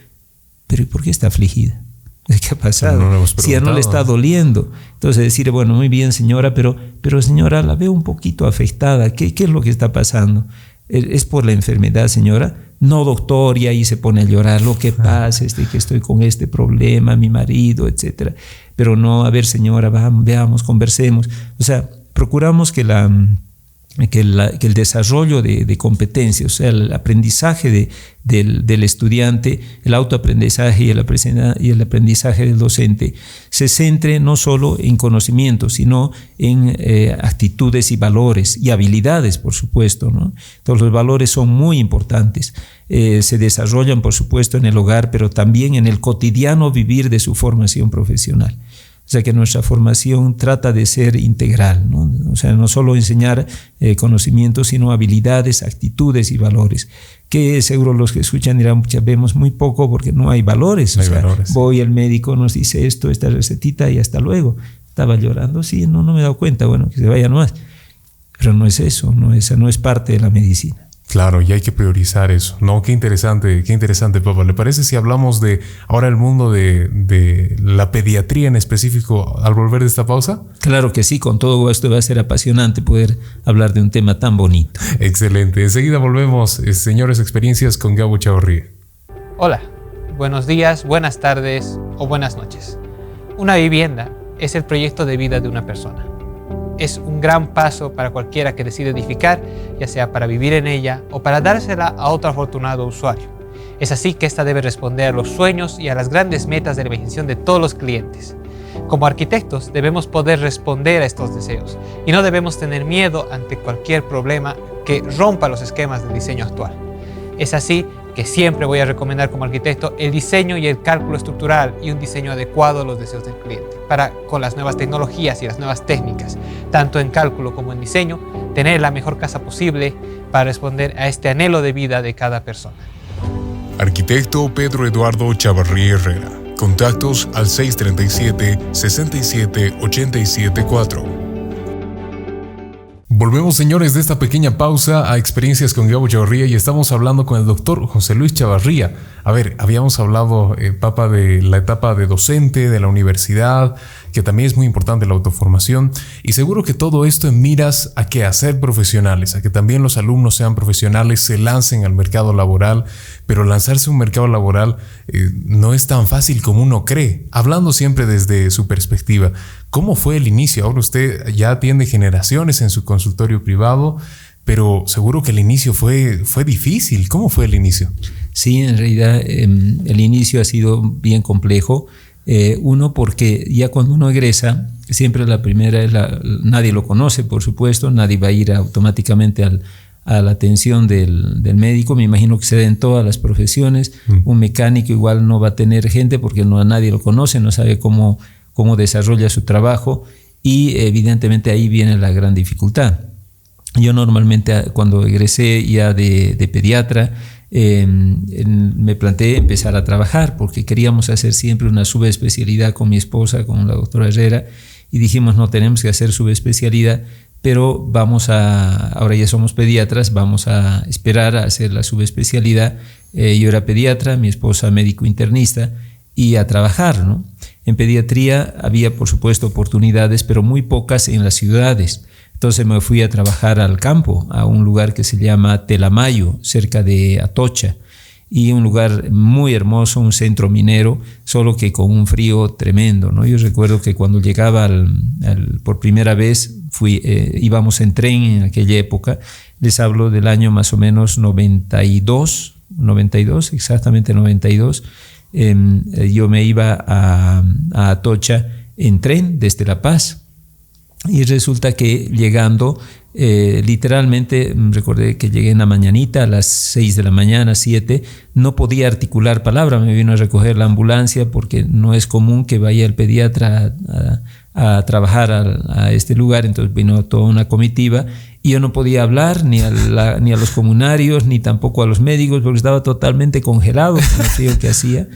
Speaker 2: pero ¿y por qué está afligida? ¿Qué ha pasado? Si ya no le está doliendo. Entonces decir, bueno, muy bien, señora, pero señora, la veo un poquito afectada. ¿Qué es lo que está pasando? ¿Es por la enfermedad, señora? No, doctor, y ahí se pone a llorar. Lo que pasa es que estoy con este problema, mi marido, etcétera. Pero no, a ver, señora, veamos, conversemos. O sea, procuramos que el desarrollo de competencias, o sea, el aprendizaje del estudiante, el autoaprendizaje y el aprendizaje del docente se centre no solo en conocimientos, sino en actitudes y valores y habilidades, por supuesto, ¿no? Entonces los valores son muy importantes. Se desarrollan, por supuesto, en el hogar, pero también en el cotidiano vivir de su formación profesional. O sea que nuestra formación trata de ser integral, ¿no? O sea, no solo enseñar conocimientos, sino habilidades, actitudes y valores. Que seguro los que escuchan dirán, vemos muy poco porque no hay valores. No hay valores. Voy al médico, nos dice esta recetita y hasta luego. Estaba llorando, sí, no me he dado cuenta, bueno, que se vaya nomás. Pero no es eso, esa no es parte de la medicina.
Speaker 1: Claro, y hay que priorizar eso. No, qué interesante, papá. ¿Le parece si hablamos de ahora el mundo de la pediatría en específico al volver de esta pausa?
Speaker 2: Claro que sí, con todo esto va a ser apasionante poder hablar de un tema tan bonito.
Speaker 1: Excelente. Enseguida volvemos, señores, experiencias con Gabo Chavarría.
Speaker 3: Hola, buenos días, buenas tardes o buenas noches. Una vivienda es el proyecto de vida de una persona. Es un gran paso para cualquiera que decide edificar, ya sea para vivir en ella o para dársela a otro afortunado usuario. Es así que esta debe responder a los sueños y a las grandes metas de la imaginación de todos los clientes. Como arquitectos debemos poder responder a estos deseos y no debemos tener miedo ante cualquier problema que rompa los esquemas del diseño actual. Es así que siempre voy a recomendar como arquitecto el diseño y el cálculo estructural y un diseño adecuado a los deseos del cliente, para con las nuevas tecnologías y las nuevas técnicas, tanto en cálculo como en diseño, tener la mejor casa posible para responder a este anhelo de vida de cada persona.
Speaker 1: Arquitecto Pedro Eduardo Chavarría Herrera. Contactos al 637-67-874. Volvemos, señores, de esta pequeña pausa a Experiencias con Gabo Chavarría y estamos hablando con el doctor José Luis Chavarría. A ver, habíamos hablado, Papa, de la etapa de docente, de la universidad, que también es muy importante la autoformación, y seguro que todo esto en miras a que hacer profesionales, a que también los alumnos sean profesionales, se lancen al mercado laboral, pero lanzarse a un mercado laboral no es tan fácil como uno cree. Hablando siempre desde su perspectiva, ¿cómo fue el inicio? Ahora usted ya atiende generaciones en su consultorio privado, pero seguro que el inicio fue difícil. ¿Cómo fue el inicio?
Speaker 2: Sí, en realidad el inicio ha sido bien complejo. Uno, porque ya cuando uno egresa, siempre la primera es nadie lo conoce, por supuesto, nadie va a ir automáticamente a la atención del médico. Me imagino que se da en todas las profesiones. Un mecánico igual no va a tener gente porque nadie lo conoce, no sabe cómo desarrolla su trabajo, y evidentemente ahí viene la gran dificultad. Yo normalmente cuando egresé ya de pediatra, me planteé empezar a trabajar porque queríamos hacer siempre una subespecialidad con mi esposa, con la doctora Herrera, y dijimos no tenemos que hacer subespecialidad, pero ahora ya somos pediatras, vamos a esperar a hacer la subespecialidad. Yo era pediatra, mi esposa médico internista, y a trabajar, ¿no? En pediatría había por supuesto oportunidades, pero muy pocas en las ciudades. Entonces me fui a trabajar al campo, a un lugar que se llama Telamayo, cerca de Atocha, y un lugar muy hermoso, un centro minero, solo que con un frío tremendo, ¿no? Yo recuerdo que cuando llegaba por primera vez, íbamos en tren en aquella época, les hablo del año más o menos 92, exactamente 92, yo me iba a Atocha en tren desde La Paz. Y resulta que llegando, literalmente, recordé que llegué en la mañanita a las 6 de la mañana, 7, no podía articular palabra. Me vino a recoger la ambulancia porque no es común que vaya el pediatra a trabajar a este lugar. Entonces vino toda una comitiva y yo no podía hablar ni a los comunarios ni tampoco a los médicos porque estaba totalmente congelado con el frío que hacía.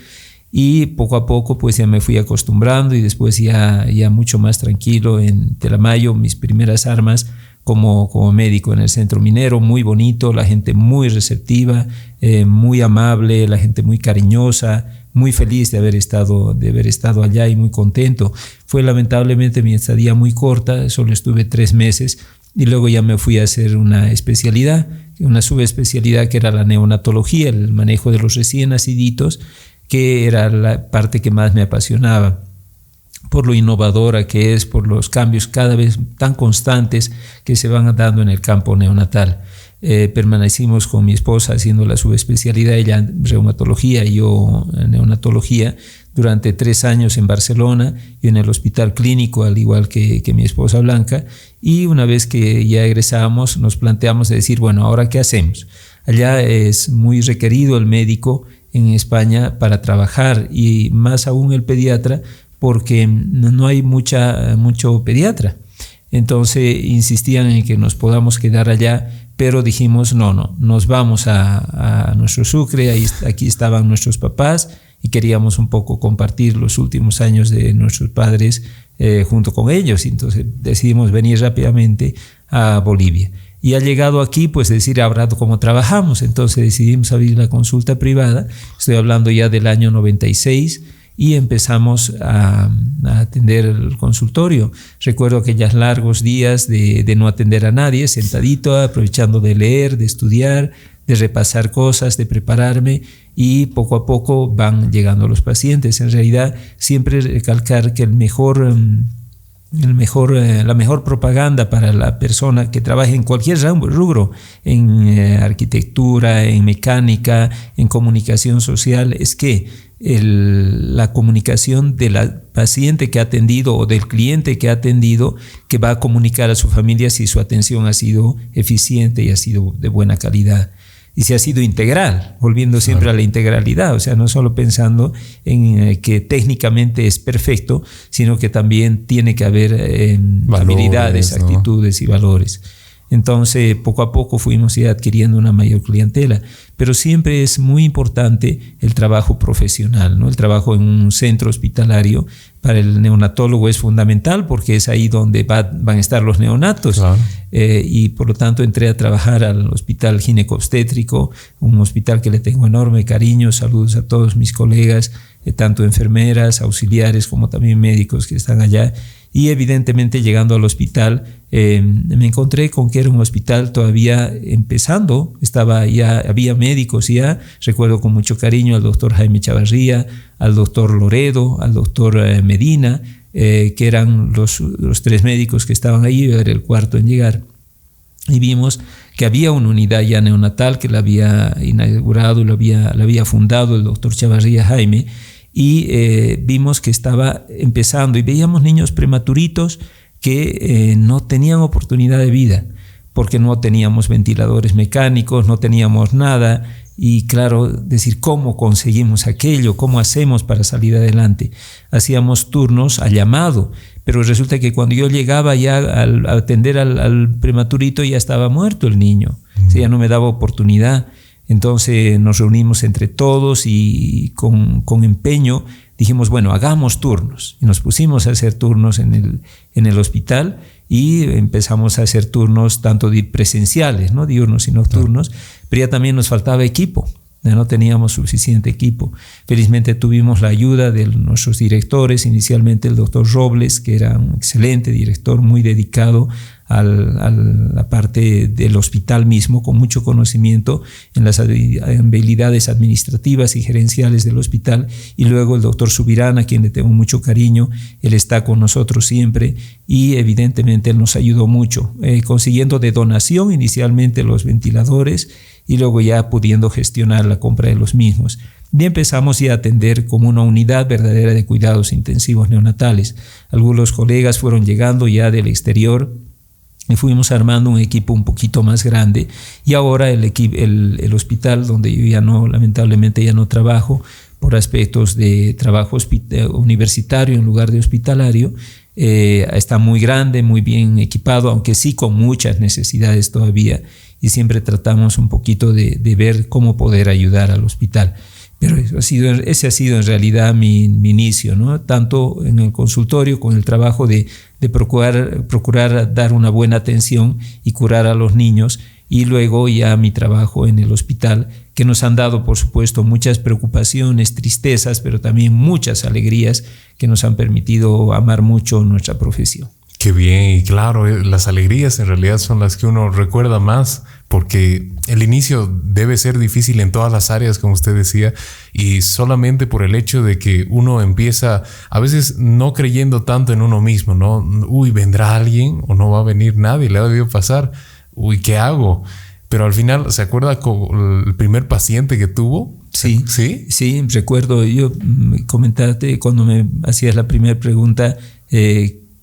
Speaker 2: Y poco a poco pues ya me fui acostumbrando y después ya mucho más tranquilo en Telamayo, mis primeras armas como médico en el centro minero, muy bonito, la gente muy receptiva, muy amable, la gente muy cariñosa, muy feliz de haber estado allá y muy contento. Fue lamentablemente mi estadía muy corta, solo estuve 3 meses y luego ya me fui a hacer una especialidad, una subespecialidad que era la neonatología, el manejo de los recién naciditos, que era la parte que más me apasionaba, por lo innovadora que es, por los cambios cada vez tan constantes que se van dando en el campo neonatal. Permanecimos con mi esposa haciendo la subespecialidad, ella en reumatología y yo en neonatología, durante 3 años en Barcelona y en el hospital clínico, al igual que mi esposa Blanca. Y una vez que ya egresamos, nos planteamos de decir, bueno, ¿ahora qué hacemos? Allá es muy requerido el médico en España para trabajar y más aún el pediatra porque no hay mucho pediatra. Entonces insistían en que nos podamos quedar allá, pero dijimos no, nos vamos a nuestro Sucre, aquí estaban nuestros papás y queríamos un poco compartir los últimos años de nuestros padres junto con ellos. Entonces decidimos venir rápidamente a Bolivia. Y ha llegado aquí, pues decir, ahora cómo trabajamos. Entonces decidimos abrir la consulta privada. Estoy hablando ya del año 96 y empezamos a atender el consultorio. Recuerdo aquellos largos días de no atender a nadie, sentadito, aprovechando de leer, de estudiar, de repasar cosas, de prepararme, y poco a poco van llegando los pacientes. En realidad, siempre recalcar que la mejor propaganda para la persona que trabaje en cualquier rubro, en arquitectura, en mecánica, en comunicación social, es que la comunicación de la paciente que ha atendido o del cliente que ha atendido, que va a comunicar a su familia si su atención ha sido eficiente y ha sido de buena calidad. Y si ha sido integral, volviendo siempre a la integralidad, o sea, no solo pensando en que técnicamente es perfecto, sino que también tiene que haber habilidades, actitudes, ¿no?, y valores. Entonces, poco a poco fuimos ya adquiriendo una mayor clientela, pero siempre es muy importante el trabajo profesional, ¿no? El trabajo en un centro hospitalario para el neonatólogo es fundamental porque es ahí donde van a estar los neonatos. Claro. Y por lo tanto entré a trabajar al hospital ginecobstétrico, un hospital que le tengo enorme cariño. Saludos a todos mis colegas, tanto enfermeras, auxiliares como también médicos que están allá. Y evidentemente llegando al hospital me encontré con que era un hospital todavía empezando, había médicos ya. Recuerdo con mucho cariño al doctor Jaime Chavarría, al doctor Loredo, al doctor Medina, que eran los tres médicos que estaban ahí. Yo era el cuarto en llegar. Y vimos que había una unidad ya neonatal que la había inaugurado, la había fundado el doctor Chavarría Jaime. Y vimos que estaba empezando y veíamos niños prematuritos que no tenían oportunidad de vida porque no teníamos ventiladores mecánicos, no teníamos nada. Y claro, decir, ¿cómo conseguimos aquello? ¿Cómo hacemos para salir adelante? Hacíamos turnos a llamado, pero resulta que cuando yo llegaba ya a atender al prematurito ya estaba muerto el niño. O sea, ya no me daba oportunidad. Entonces nos reunimos entre todos y con empeño dijimos, bueno, hagamos turnos. Y nos pusimos a hacer turnos en el hospital y empezamos a hacer turnos tanto presenciales, ¿no?, diurnos y nocturnos, pero ya también nos faltaba equipo. Ya no teníamos suficiente equipo. Felizmente tuvimos la ayuda de nuestros directores, inicialmente el doctor Robles, que era un excelente director, muy dedicado a la parte del hospital mismo, con mucho conocimiento en las habilidades administrativas y gerenciales del hospital, y luego el doctor Subirán, a quien le tengo mucho cariño. Él está con nosotros siempre y evidentemente él nos ayudó mucho, consiguiendo de donación inicialmente los ventiladores y luego ya pudiendo gestionar la compra de los mismos. Y empezamos ya a atender como una unidad verdadera de cuidados intensivos neonatales. Algunos colegas fueron llegando ya del exterior y fuimos armando un equipo un poquito más grande, y ahora el hospital donde yo lamentablemente ya no trabajo por aspectos de trabajo universitario en lugar de hospitalario, está muy grande, muy bien equipado, aunque sí con muchas necesidades todavía, y siempre tratamos un poquito de ver cómo poder ayudar al hospital. Pero ese ha sido en realidad mi inicio, ¿no? Tanto en el consultorio con el trabajo de procurar dar una buena atención y curar a los niños, y luego ya mi trabajo en el hospital, que nos han dado, por supuesto, muchas preocupaciones, tristezas, pero también muchas alegrías que nos han permitido amar mucho nuestra profesión.
Speaker 1: Qué bien, y claro, las alegrías en realidad son las que uno recuerda más, porque el inicio debe ser difícil en todas las áreas, como usted decía, y solamente por el hecho de que uno empieza a veces no creyendo tanto en uno mismo, ¿no? Uy, ¿vendrá alguien o no va a venir nadie? ¿Le ha debido pasar? Uy, ¿qué hago? Pero al final, ¿se acuerda con el primer paciente que tuvo?
Speaker 2: Sí, recuerdo. Yo comentaste cuando me hacías la primera pregunta,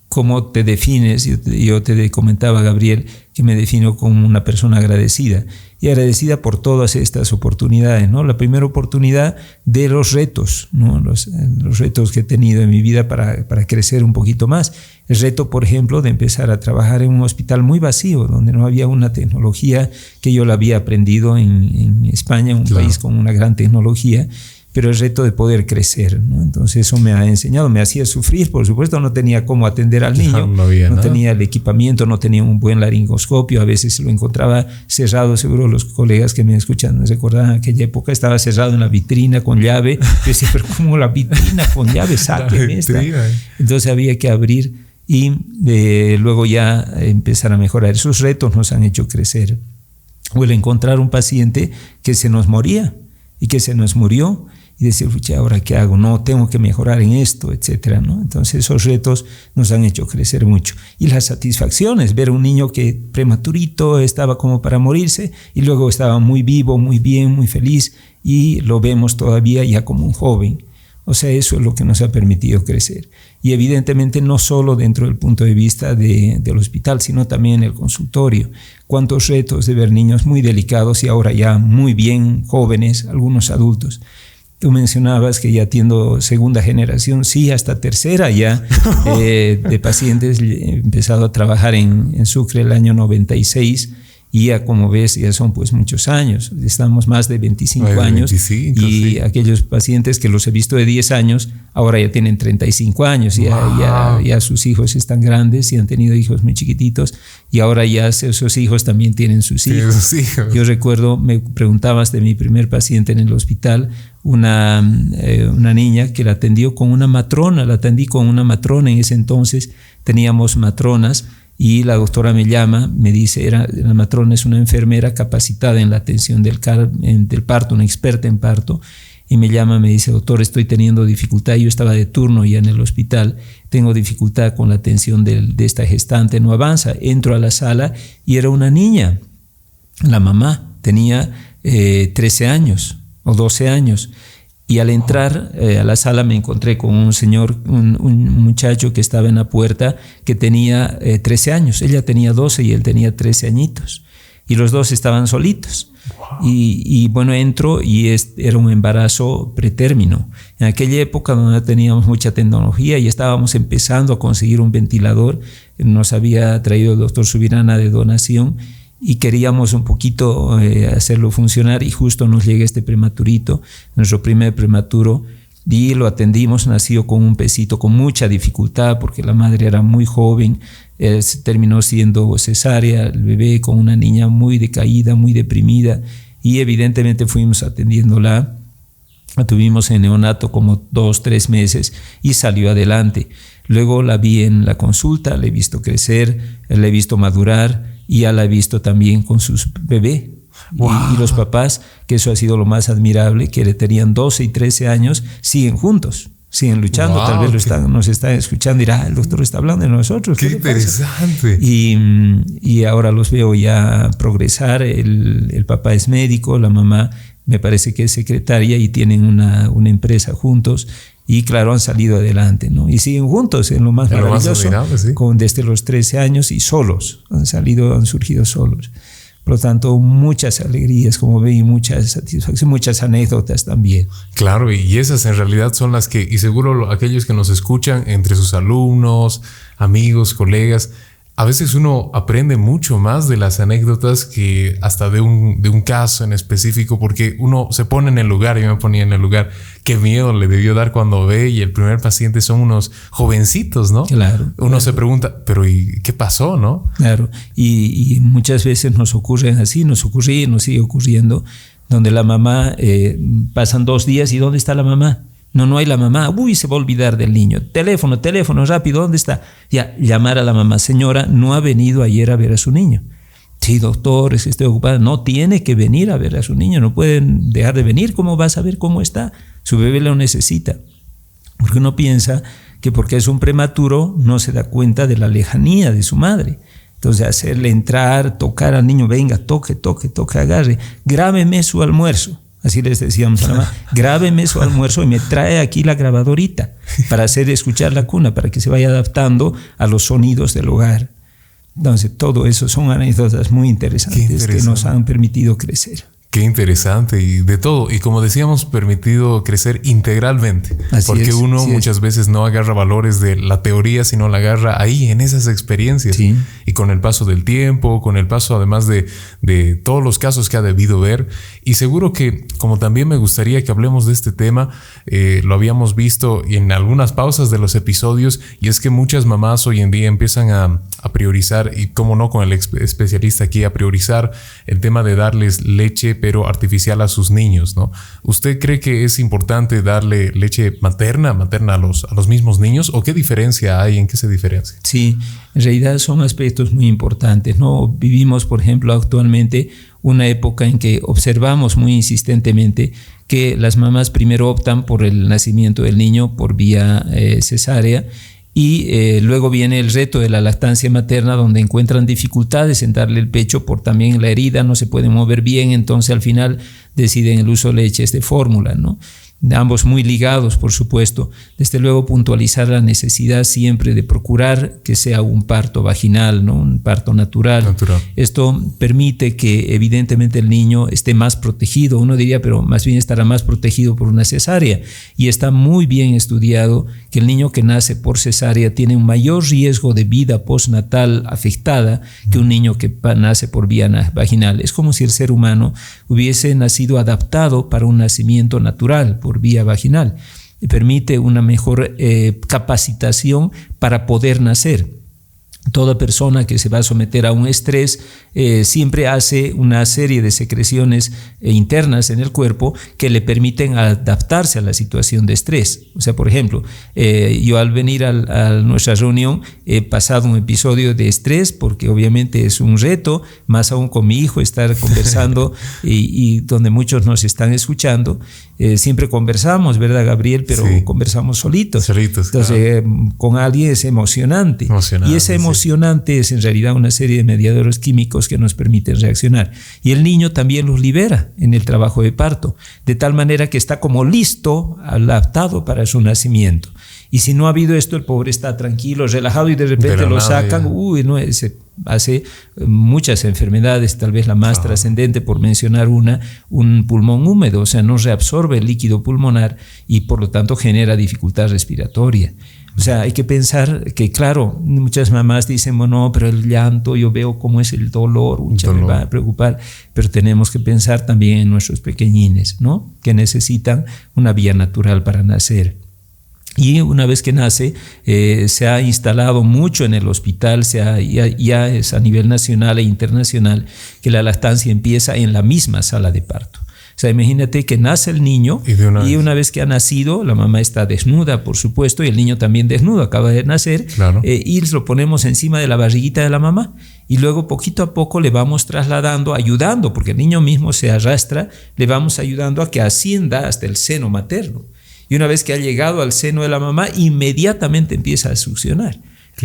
Speaker 2: ¿cómo te defines? Yo te comentaba, Gabriel, que me defino como una persona agradecida, y agradecida por todas estas oportunidades, ¿no? La primera oportunidad de los retos, ¿no? Los retos que he tenido en mi vida para crecer un poquito más. El reto, por ejemplo, de empezar a trabajar en un hospital muy vacío, donde no había una tecnología que yo la había aprendido en España, un país con una gran tecnología. pero el reto de poder crecer, ¿no? Entonces eso me ha enseñado, me hacía sufrir, por supuesto, no tenía cómo atender al niño, no tenía el equipamiento, no tenía un buen laringoscopio, a veces lo encontraba cerrado, seguro los colegas que me escuchan me recordarán aquella época, estaba cerrado en la vitrina con llave, yo decía, pero ¿cómo la vitrina con llave? Sáqueme esta. Entonces había que abrir y luego ya empezar a mejorar. Esos retos nos han hecho crecer. O el encontrar un paciente que se nos moría y que se nos murió, y decir, ¿ahora qué hago? No, tengo que mejorar en esto, etcétera, ¿no? Entonces esos retos nos han hecho crecer mucho. Y las satisfacciones, ver un niño que prematurito estaba como para morirse y luego estaba muy vivo, muy bien, muy feliz, y lo vemos todavía ya como un joven. O sea, eso es lo que nos ha permitido crecer. Y evidentemente no solo dentro del punto de vista del hospital, sino también en el consultorio. Cuántos retos de ver niños muy delicados y ahora ya muy bien jóvenes, algunos adultos. Tú mencionabas que ya atiendo segunda generación, sí, hasta tercera ya, de pacientes. He empezado a trabajar en Sucre el año 96 y ya, como ves, ya son pues muchos años. Estamos más de 25 años 25, y sí. Aquellos pacientes que los he visto de 10 años, ahora ya tienen 35 años. Wow. Ya sus hijos están grandes y han tenido hijos muy chiquititos y ahora ya esos hijos también tienen sus hijos. Yo recuerdo, me preguntabas de mi primer paciente en el hospital, una niña que la atendió con una matrona, la atendí con una matrona. En ese entonces teníamos matronas y la doctora me llama, me dice, la matrona es una enfermera capacitada en la atención del parto, una experta en parto, y me llama, me dice, doctor, estoy teniendo dificultad, yo estaba de turno ya en el hospital, tengo dificultad con la atención de esta gestante, no avanza. Entro a la sala y era una niña, la mamá tenía 13 años o 12 años. Y al entrar a la sala me encontré con un señor, un muchacho que estaba en la puerta que tenía 13 años. Ella tenía 12 y él tenía 13 añitos. Y los dos estaban solitos. Wow. Y bueno, entro y era un embarazo pretérmino. En aquella época donde no teníamos mucha tecnología y estábamos empezando a conseguir un ventilador, nos había traído el doctor Subirana de donación y queríamos un poquito hacerlo funcionar y justo nos llega este prematurito, nuestro primer prematuro, y lo atendimos. Nació con un pesito, con mucha dificultad porque la madre era muy joven, terminó siendo cesárea, el bebé con una niña muy decaída, muy deprimida, y evidentemente fuimos atendiéndola. La tuvimos en neonato como 2-3 meses y salió adelante. Luego la vi en la consulta, la he visto crecer, la he visto madurar, y ya la he visto también con su bebé. Wow. Y los papás, que eso ha sido lo más admirable, que le tenían 12 y 13 años, siguen juntos, siguen luchando. Wow, tal vez nos están escuchando y dirán, el doctor está hablando de nosotros.
Speaker 1: ¡Qué interesante!
Speaker 2: Y ahora los veo ya progresar. El papá es médico, la mamá me parece que es secretaria y tienen una empresa juntos. Y claro, han salido adelante, ¿no? Y siguen juntos en lo más maravilloso, ¿sí? Desde los 13 años y solos, han surgido solos. Por lo tanto, muchas alegrías, como ven, y muchas satisfacciones, muchas anécdotas también.
Speaker 1: Claro, y esas en realidad son las que, y seguro aquellos que nos escuchan, entre sus alumnos, amigos, colegas, a veces uno aprende mucho más de las anécdotas que hasta de un caso en específico, porque uno se pone en el lugar. Yo me ponía en el lugar. Qué miedo le debió dar cuando ve y el primer paciente son unos jovencitos, ¿no?
Speaker 2: Claro.
Speaker 1: Uno se pregunta, pero ¿y qué pasó, no?
Speaker 2: Claro, y muchas veces nos ocurren así, nos ocurría y nos sigue ocurriendo, donde la mamá, pasan 2 días y ¿dónde está la mamá? No hay la mamá. Uy, se va a olvidar del niño. Teléfono, rápido, ¿dónde está? Ya, llamar a la mamá. Señora, no ha venido ayer a ver a su niño. Sí, doctor, es que estoy ocupada. No, tiene que venir a ver a su niño. No pueden dejar de venir. ¿Cómo va a saber cómo está? Su bebé lo necesita. Porque uno piensa que porque es un prematuro no se da cuenta de la lejanía de su madre. Entonces, hacerle entrar, tocar al niño, venga, toque, agarre, grábeme su almuerzo. Así les decíamos a la mamá, grábeme su almuerzo y me trae aquí la grabadorita para hacer escuchar la cuna, para que se vaya adaptando a los sonidos del hogar. Entonces, todo eso son anécdotas muy interesantes que nos han permitido crecer.
Speaker 1: Qué interesante, y de todo. Y como decíamos, permitido crecer integralmente. Porque uno muchas veces no agarra valores de la teoría, sino la agarra ahí, en esas experiencias. Sí. Y con el paso del tiempo, con el paso además de todos los casos que ha debido ver. Y seguro que, como también me gustaría que hablemos de este tema, lo habíamos visto en algunas pausas de los episodios, y es que muchas mamás hoy en día empiezan a priorizar, y cómo no, con el especialista aquí, a priorizar el tema de darles leche pero artificial a sus niños, ¿no? ¿Usted cree que es importante darle leche materna a los mismos niños? ¿O qué diferencia hay? ¿En qué se diferencia?
Speaker 2: Sí, en realidad son aspectos muy importantes, ¿no? Vivimos, por ejemplo, actualmente una época en que observamos muy insistentemente que las mamás primero optan por el nacimiento del niño por vía cesárea, y luego viene el reto de la lactancia materna, donde encuentran dificultades en darle el pecho por también la herida, no se puede mover bien, entonces al final deciden el uso de leches de fórmula, ¿no? Ambos muy ligados, por supuesto. Desde luego, puntualizar la necesidad siempre de procurar que sea un parto vaginal, ¿no? Un parto natural. Esto permite que evidentemente el niño esté más protegido. Uno diría, pero más bien estará más protegido por una cesárea. Y está muy bien estudiado que el niño que nace por cesárea tiene un mayor riesgo de vida postnatal afectada que un niño que nace por vía vaginal. Es como si el ser humano hubiese nacido adaptado para un nacimiento natural por vía vaginal, y permite una mejor capacitación para poder nacer. Toda persona que se va a someter a un estrés siempre hace una serie de secreciones internas en el cuerpo que le permiten adaptarse a la situación de estrés. O sea, por ejemplo, yo al venir a nuestra reunión he pasado un episodio de estrés, porque obviamente es un reto, más aún con mi hijo, estar conversando y donde muchos nos están escuchando. Siempre conversamos, ¿verdad, Gabriel? Pero sí, conversamos solitos. Entonces, claro, con alguien es emocionante. Y ese emocionante es en realidad una serie de mediadores químicos que nos permiten reaccionar. Y el niño también los libera en el trabajo de parto, de tal manera que está como listo, adaptado para su nacimiento. Y si no ha habido esto, el pobre está tranquilo, relajado, y de repente lo sacan. Se hace muchas enfermedades, tal vez la más trascendente, por mencionar un pulmón húmedo, o sea, no reabsorbe el líquido pulmonar y por lo tanto genera dificultad respiratoria. O sea, hay que pensar que, claro, muchas mamás dicen, bueno, pero el llanto, yo veo cómo es el dolor, me va a preocupar, pero tenemos que pensar también en nuestros pequeñines, ¿no? Que necesitan una vía natural para nacer. Y una vez que nace, se ha instalado mucho en el hospital, ya es a nivel nacional e internacional, que la lactancia empieza en la misma sala de parto. O sea, imagínate que nace el niño y una vez que ha nacido, la mamá está desnuda, por supuesto, y el niño también desnudo, acaba de nacer, y lo ponemos encima de la barriguita de la mamá, y luego poquito a poco le vamos trasladando, ayudando, porque el niño mismo se arrastra, le vamos ayudando a que ascienda hasta el seno materno. Y una vez que ha llegado al seno de la mamá, inmediatamente empieza a succionar,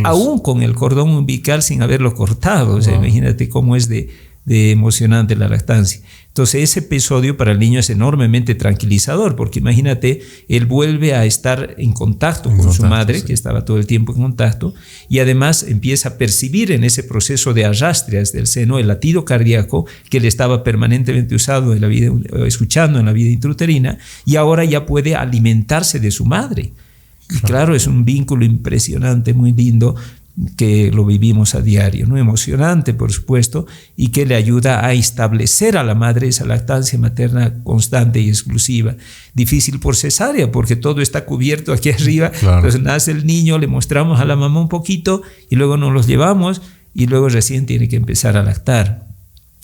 Speaker 2: aún con el cordón umbilical sin haberlo cortado. O sea, imagínate cómo es de emocionante la lactancia. Entonces, ese episodio para el niño es enormemente tranquilizador, porque imagínate, él vuelve a estar en contacto con su madre, que estaba todo el tiempo en contacto, y además empieza a percibir en ese proceso de arrastre desde el seno el latido cardíaco que le estaba permanentemente escuchando en la vida intrauterina, y ahora ya puede alimentarse de su madre. Y claro, es un vínculo impresionante, muy lindo, que lo vivimos a diario, ¿no? Emocionante, por supuesto, y que le ayuda a establecer a la madre esa lactancia materna constante y exclusiva. Difícil por cesárea, porque todo está cubierto aquí arriba. Entonces nace el niño, le mostramos a la mamá un poquito y luego nos los llevamos y luego recién tiene que empezar a lactar.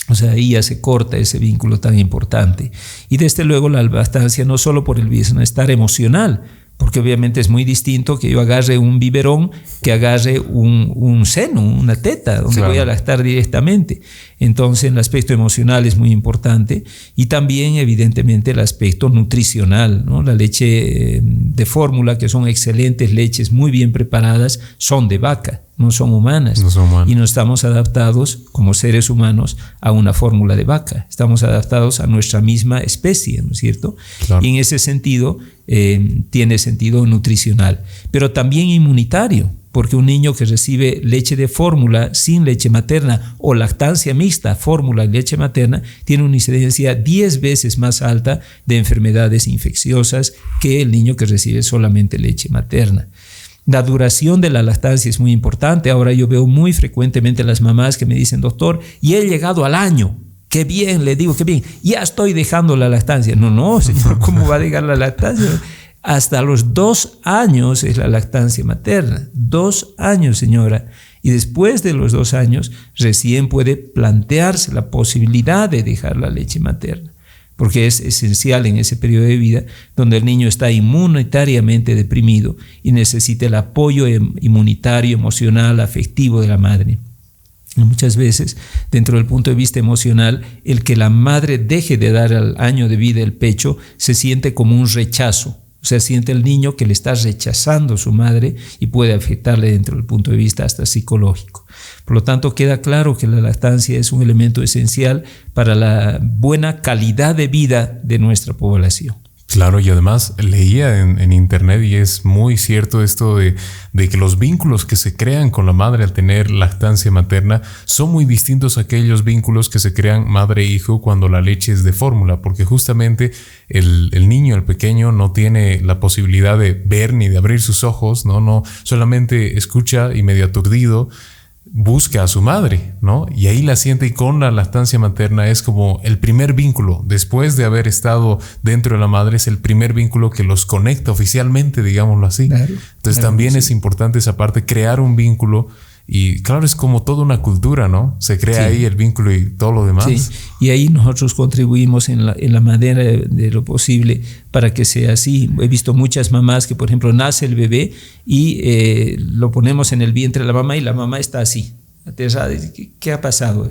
Speaker 2: O sea, ahí ya se corta ese vínculo tan importante. Y desde luego la lactancia no solo por el bienestar emocional, porque obviamente es muy distinto que yo agarre un biberón que agarre un seno, una teta, donde voy a lactar directamente. Entonces el aspecto emocional es muy importante, y también evidentemente el aspecto nutricional, ¿no? La leche de fórmula, que son excelentes leches muy bien preparadas, son de vaca, no son humanas. Y no estamos adaptados como seres humanos a una fórmula de vaca, estamos adaptados a nuestra misma especie, ¿no es cierto? Y en ese sentido tiene sentido nutricional, pero también inmunitario. porque un niño que recibe leche de fórmula sin leche materna o lactancia mixta, fórmula y leche materna, tiene una incidencia 10 veces más alta de enfermedades infecciosas que el niño que recibe solamente leche materna. La duración de la lactancia es muy importante. Ahora yo veo muy frecuentemente las mamás que me dicen, doctor, y he llegado al año. Qué bien, le digo, qué bien, ya estoy dejando la lactancia. No, señor, ¿cómo va a dejar la lactancia? Hasta los 2 años es la lactancia materna. 2 años, señora. Y después de los 2 años, recién puede plantearse la posibilidad de dejar la leche materna, porque es esencial en ese periodo de vida donde el niño está inmunitariamente deprimido y necesita el apoyo inmunitario, emocional, afectivo de la madre. Y muchas veces, dentro del punto de vista emocional, el que la madre deje de dar al año de vida el pecho se siente como un rechazo. O sea, siente el niño que le está rechazando su madre y puede afectarle dentro del punto de vista hasta psicológico. Por lo tanto, queda claro que la lactancia es un elemento esencial para la buena calidad de vida de nuestra población.
Speaker 1: Claro, y además leía en internet y es muy cierto esto de que los vínculos que se crean con la madre al tener lactancia materna son muy distintos a aquellos vínculos que se crean madre e hijo cuando la leche es de fórmula, porque justamente el niño, el pequeño, no tiene la posibilidad de ver ni de abrir sus ojos, no solamente escucha y medio aturdido, busca a su madre, ¿no? Y ahí la siente, y con la lactancia materna es como el primer vínculo, después de haber estado dentro de la madre, es el primer vínculo que los conecta oficialmente, digámoslo así. Claro, entonces también es importante esa parte, crear un vínculo. Y claro, es como toda una cultura, ¿no? Se crea ahí el vínculo y todo lo demás.
Speaker 2: Sí, y ahí nosotros contribuimos en la manera de lo posible para que sea así. He visto muchas mamás que, por ejemplo, nace el bebé y lo ponemos en el vientre de la mamá y la mamá está así, aterrada. ¿Qué ha pasado?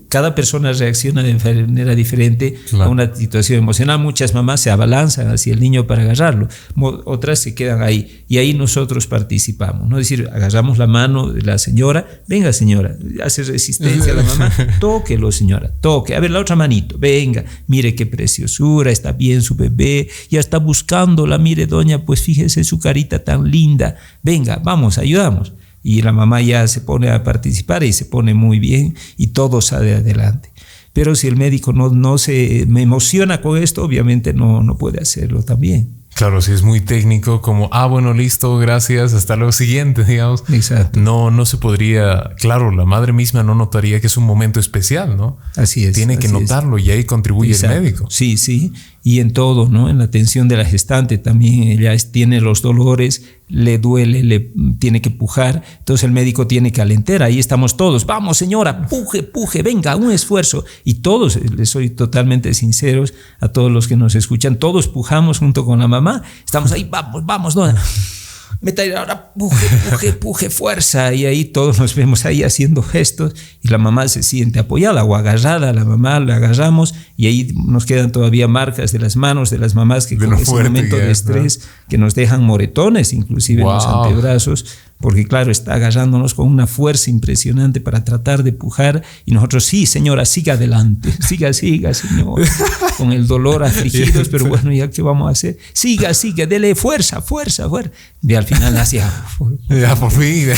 Speaker 2: Cada persona reacciona de manera diferente a una situación emocional. Muchas mamás se abalanzan hacia el niño para agarrarlo, otras se quedan ahí, y ahí nosotros participamos, ¿no? Es decir, agarramos la mano de la señora, venga señora, hace resistencia a la mamá, tóquelo señora, toque, a ver la otra manito, venga, mire qué preciosura, está bien su bebé, ya está buscándola, mire doña, pues fíjese su carita tan linda, venga, vamos, ayudamos. Y la mamá ya se pone a participar y se pone muy bien y todo sale adelante. Pero si el médico no se emociona con esto, obviamente no puede hacerlo también.
Speaker 1: Claro, si es muy técnico, como, bueno, listo, gracias, hasta luego, siguiente, digamos.
Speaker 2: Exacto.
Speaker 1: No se podría, claro, la madre misma no notaría que es un momento especial, ¿no?
Speaker 2: Así es.
Speaker 1: Tiene que notarlo y ahí contribuye el médico.
Speaker 2: Sí. Y en todo, ¿no? En la atención de la gestante también, ella tiene los dolores, le duele, le tiene que pujar, entonces el médico tiene que alentar, ahí estamos todos, vamos señora, puje, venga, un esfuerzo, y todos, les soy totalmente sinceros a todos los que nos escuchan, todos pujamos junto con la mamá, estamos ahí, vamos, no, meta ahora, puje, fuerza, y ahí todos nos vemos ahí haciendo gestos, y la mamá se siente apoyada o agarrada, la mamá la agarramos, y ahí nos quedan todavía marcas de las manos de las mamás que con ese momento de estrés, que nos dejan moretones inclusive en los antebrazos, porque claro, está agarrándonos con una fuerza impresionante para tratar de pujar, y nosotros, sí señora, siga adelante, siga señor, con el dolor afligidos, pero bueno, ya qué vamos a hacer, siga, dele fuerza, y al final hacía
Speaker 1: ya por fin.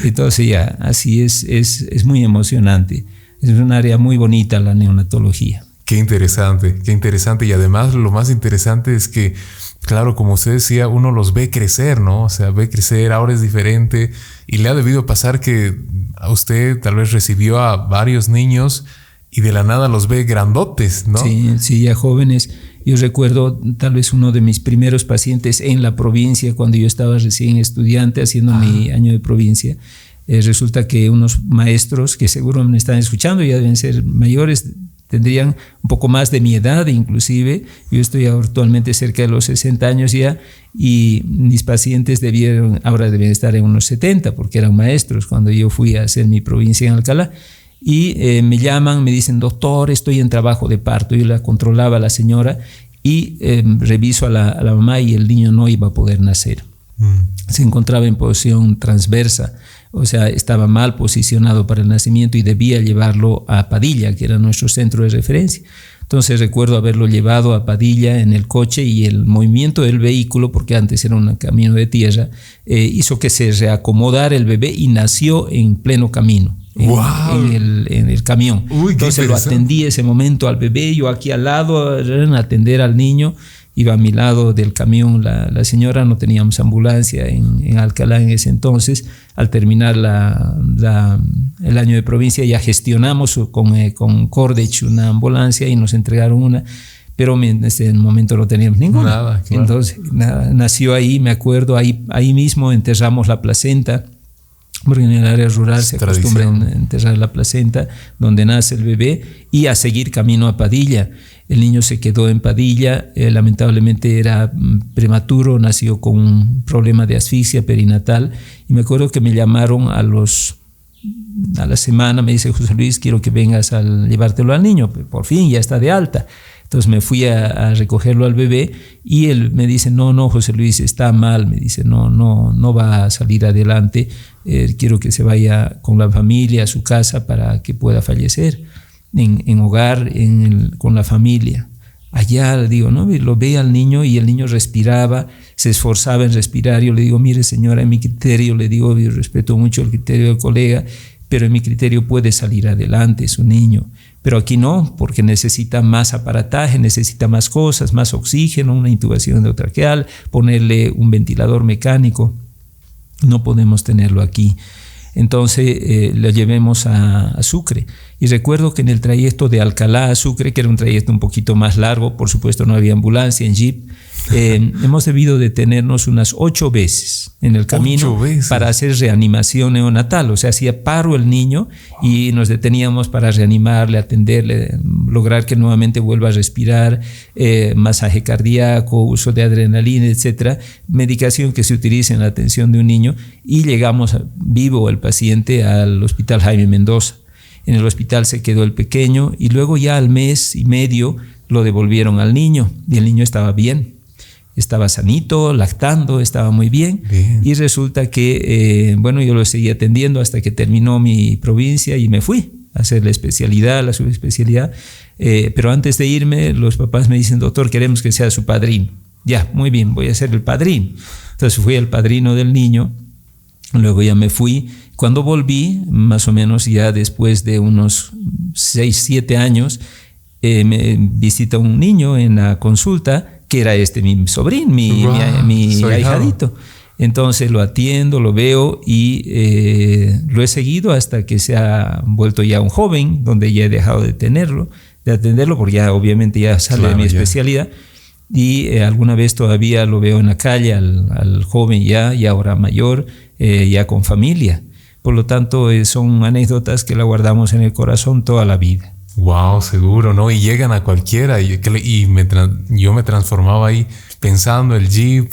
Speaker 2: Entonces ya, así es muy emocionante, es un área muy bonita la neonatología.
Speaker 1: Qué interesante, y además lo más interesante es que, claro, como usted decía, uno los ve crecer, ¿no? O sea, ve crecer, ahora es diferente, y le ha debido pasar que a usted tal vez recibió a varios niños y de la nada los ve grandotes, ¿no?
Speaker 2: Sí, ya jóvenes. Yo recuerdo tal vez uno de mis primeros pacientes en la provincia, cuando yo estaba recién estudiante haciendo mi año de provincia. Resulta que unos maestros que seguro me están escuchando, ya deben ser mayores, tendrían un poco más de mi edad inclusive. Yo estoy actualmente cerca de los 60 años ya, y mis pacientes ahora deben estar en unos 70 porque eran maestros cuando yo fui a hacer mi provincia en Alcalá. Y me llaman, me dicen, doctor, estoy en trabajo de parto. Yo la controlaba a la señora y reviso a la mamá, y el niño no iba a poder nacer. Se encontraba en posición transversa, o sea, estaba mal posicionado para el nacimiento y debía llevarlo a Padilla, que era nuestro centro de referencia. Entonces recuerdo haberlo llevado a Padilla en el coche y el movimiento del vehículo, porque antes era un camino de tierra, hizo que se reacomodara el bebé y nació en pleno camino. En el camión. Entonces lo atendí ese momento al bebé, yo aquí al lado, atender al niño. Iba a mi lado del camión la señora, no teníamos ambulancia en Alcalá en ese entonces. Al terminar el año de provincia ya gestionamos con Cordech una ambulancia y nos entregaron una, pero en ese momento no teníamos ninguna.
Speaker 1: Nada, claro.
Speaker 2: Entonces nació ahí, me acuerdo, ahí mismo enterramos la placenta, porque en el área rural se acostumbra a enterrar la placenta donde nace el bebé y a seguir camino a Padilla. El niño se quedó en Padilla, lamentablemente era prematuro, nació con un problema de asfixia perinatal y me acuerdo que me llamaron a la semana, me dice: José Luis, quiero que vengas a llevártelo al niño, por fin ya está de alta. Entonces me fui a recogerlo al bebé y él me dice: no, José Luis, está mal, me dice, no va a salir adelante, quiero que se vaya con la familia a su casa para que pueda fallecer en hogar, con la familia. Allá le digo, ¿no? Lo ve al niño y el niño respiraba, se esforzaba en respirar. Yo le digo: mire señora, en mi criterio, le digo, yo respeto mucho el criterio del colega, pero en mi criterio puede salir adelante, es un niño. Pero aquí no, porque necesita más aparataje, necesita más cosas, más oxígeno, una intubación endotraqueal, ponerle un ventilador mecánico. No podemos tenerlo aquí. Entonces lo llevemos a Sucre. Y recuerdo que en el trayecto de Alcalá a Sucre, que era un trayecto un poquito más largo, por supuesto no había ambulancia en jeep, hemos debido detenernos unas 8 veces en el camino para hacer reanimación neonatal. O sea, hacía paro el niño y nos deteníamos para reanimarle, atenderle, lograr que nuevamente vuelva a respirar, masaje cardíaco, uso de adrenalina, etcétera, medicación que se utiliza en la atención de un niño, y llegamos vivo el paciente al Hospital Jaime Mendoza. En el hospital se quedó el pequeño y luego ya al mes y medio lo devolvieron al niño y el niño estaba bien. Estaba sanito, lactando, estaba muy bien. Y resulta que, yo lo seguí atendiendo hasta que terminó mi provincia y me fui a hacer la especialidad, la subespecialidad. Pero antes de irme, los papás me dicen: doctor, queremos que sea su padrino. Ya, muy bien, voy a ser el padrino. Entonces fui el padrino del niño, luego ya me fui. Cuando volví, más o menos ya después de unos 6, 7 años, me visita un niño en la consulta, que era mi sobrín, mi ahijadito. Entonces lo atiendo, lo veo y lo he seguido hasta que se ha vuelto ya un joven, donde ya he dejado de atenderlo, porque ya obviamente ya sale de mi especialidad. Y alguna vez todavía lo veo en la calle al joven ya ahora mayor, ya con familia. Por lo tanto, son anécdotas que la guardamos en el corazón toda la vida.
Speaker 1: Wow, seguro, ¿no? Y llegan a cualquiera. Yo me transformaba ahí pensando el jeep.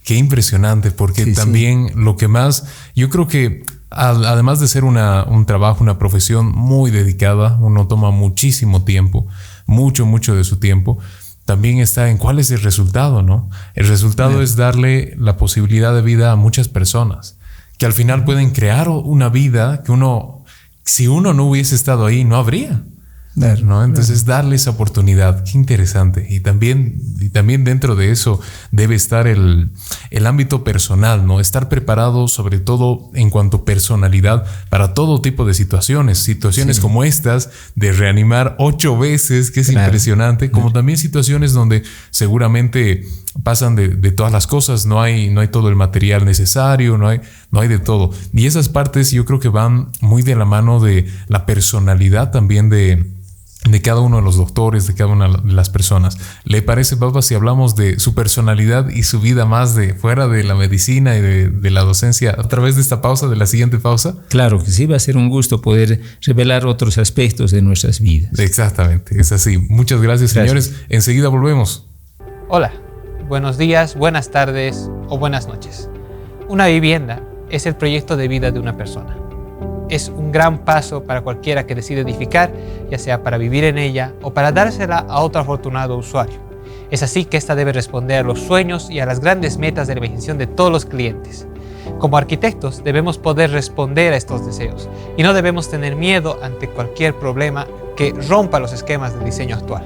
Speaker 1: Qué impresionante, porque también lo que más, yo creo que además de ser un trabajo, una profesión muy dedicada, uno toma muchísimo tiempo, mucho de su tiempo. También está en cuál es el resultado, ¿no? El resultado es darle la posibilidad de vida a muchas personas que al final pueden crear una vida que si uno no hubiese estado ahí, no habría. ¿No? Entonces darle esa oportunidad, qué interesante. Y también dentro de eso debe estar el ámbito personal, ¿no? Estar preparado sobre todo en cuanto a personalidad para todo tipo de situaciones como estas de reanimar 8 veces, que es impresionante, como también situaciones donde seguramente pasan de todas las cosas, no hay todo el material necesario, no hay de todo. Y esas partes yo creo que van muy de la mano de la personalidad también de cada uno de los doctores, de cada una de las personas. ¿Le parece, Papa, si hablamos de su personalidad y su vida más de fuera de la medicina y de la docencia a través de esta pausa, de la siguiente pausa?
Speaker 2: Claro que sí, va a ser un gusto poder revelar otros aspectos de nuestras vidas.
Speaker 1: Exactamente, es así. Muchas gracias, señores. Enseguida volvemos.
Speaker 3: Hola, buenos días, buenas tardes o buenas noches. Una vivienda es el proyecto de vida de una persona. Es un gran paso para cualquiera que decide edificar, ya sea para vivir en ella o para dársela a otro afortunado usuario. Es así que esta debe responder a los sueños y a las grandes metas de la imaginación de todos los clientes. Como arquitectos debemos poder responder a estos deseos y no debemos tener miedo ante cualquier problema que rompa los esquemas del diseño actual.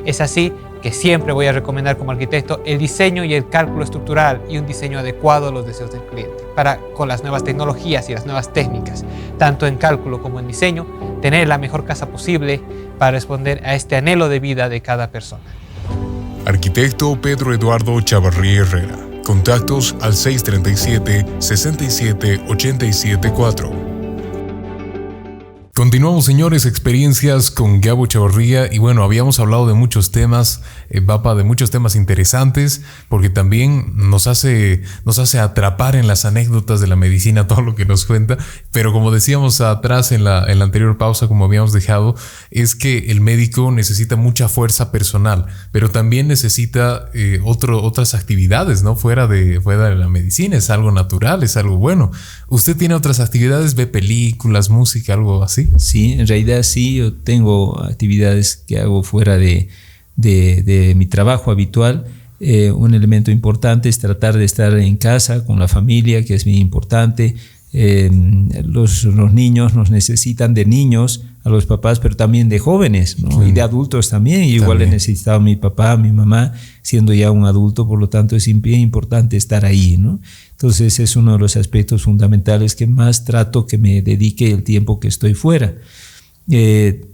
Speaker 3: Es así que siempre voy a recomendar como arquitecto el diseño y el cálculo estructural y un diseño adecuado a los deseos del cliente para, con las nuevas tecnologías y las nuevas técnicas, tanto en cálculo como en diseño, tener la mejor casa posible para responder a este anhelo de vida de cada persona.
Speaker 1: Arquitecto Pedro Eduardo Chavarría Herrera. Contactos al 637-67-87-4. Continuamos, señores, experiencias con Gabo Chavarría. Y bueno, habíamos hablado de muchos temas, Bapa, de muchos temas interesantes, porque también nos hace atrapar en las anécdotas de la medicina todo lo que nos cuenta. Pero como decíamos atrás en la anterior pausa, como habíamos dejado, es que el médico necesita mucha fuerza personal, pero también necesita otras actividades, ¿no? Fuera de la medicina. Es algo natural, es algo bueno. ¿Usted tiene otras actividades? ¿Ve películas, música, algo así?
Speaker 2: Sí, en realidad sí, yo tengo actividades que hago fuera de mi trabajo habitual. Un elemento importante es tratar de estar en casa con la familia, que es muy importante. Los niños nos necesitan de niños, a los papás, pero también de jóvenes, ¿no? Sí. Y de adultos también. Igual le necesitaba a mi papá, a mi mamá, siendo ya un adulto, por lo tanto es bien importante estar ahí, ¿no? Entonces es uno de los aspectos fundamentales que más trato que me dedique el tiempo que estoy fuera.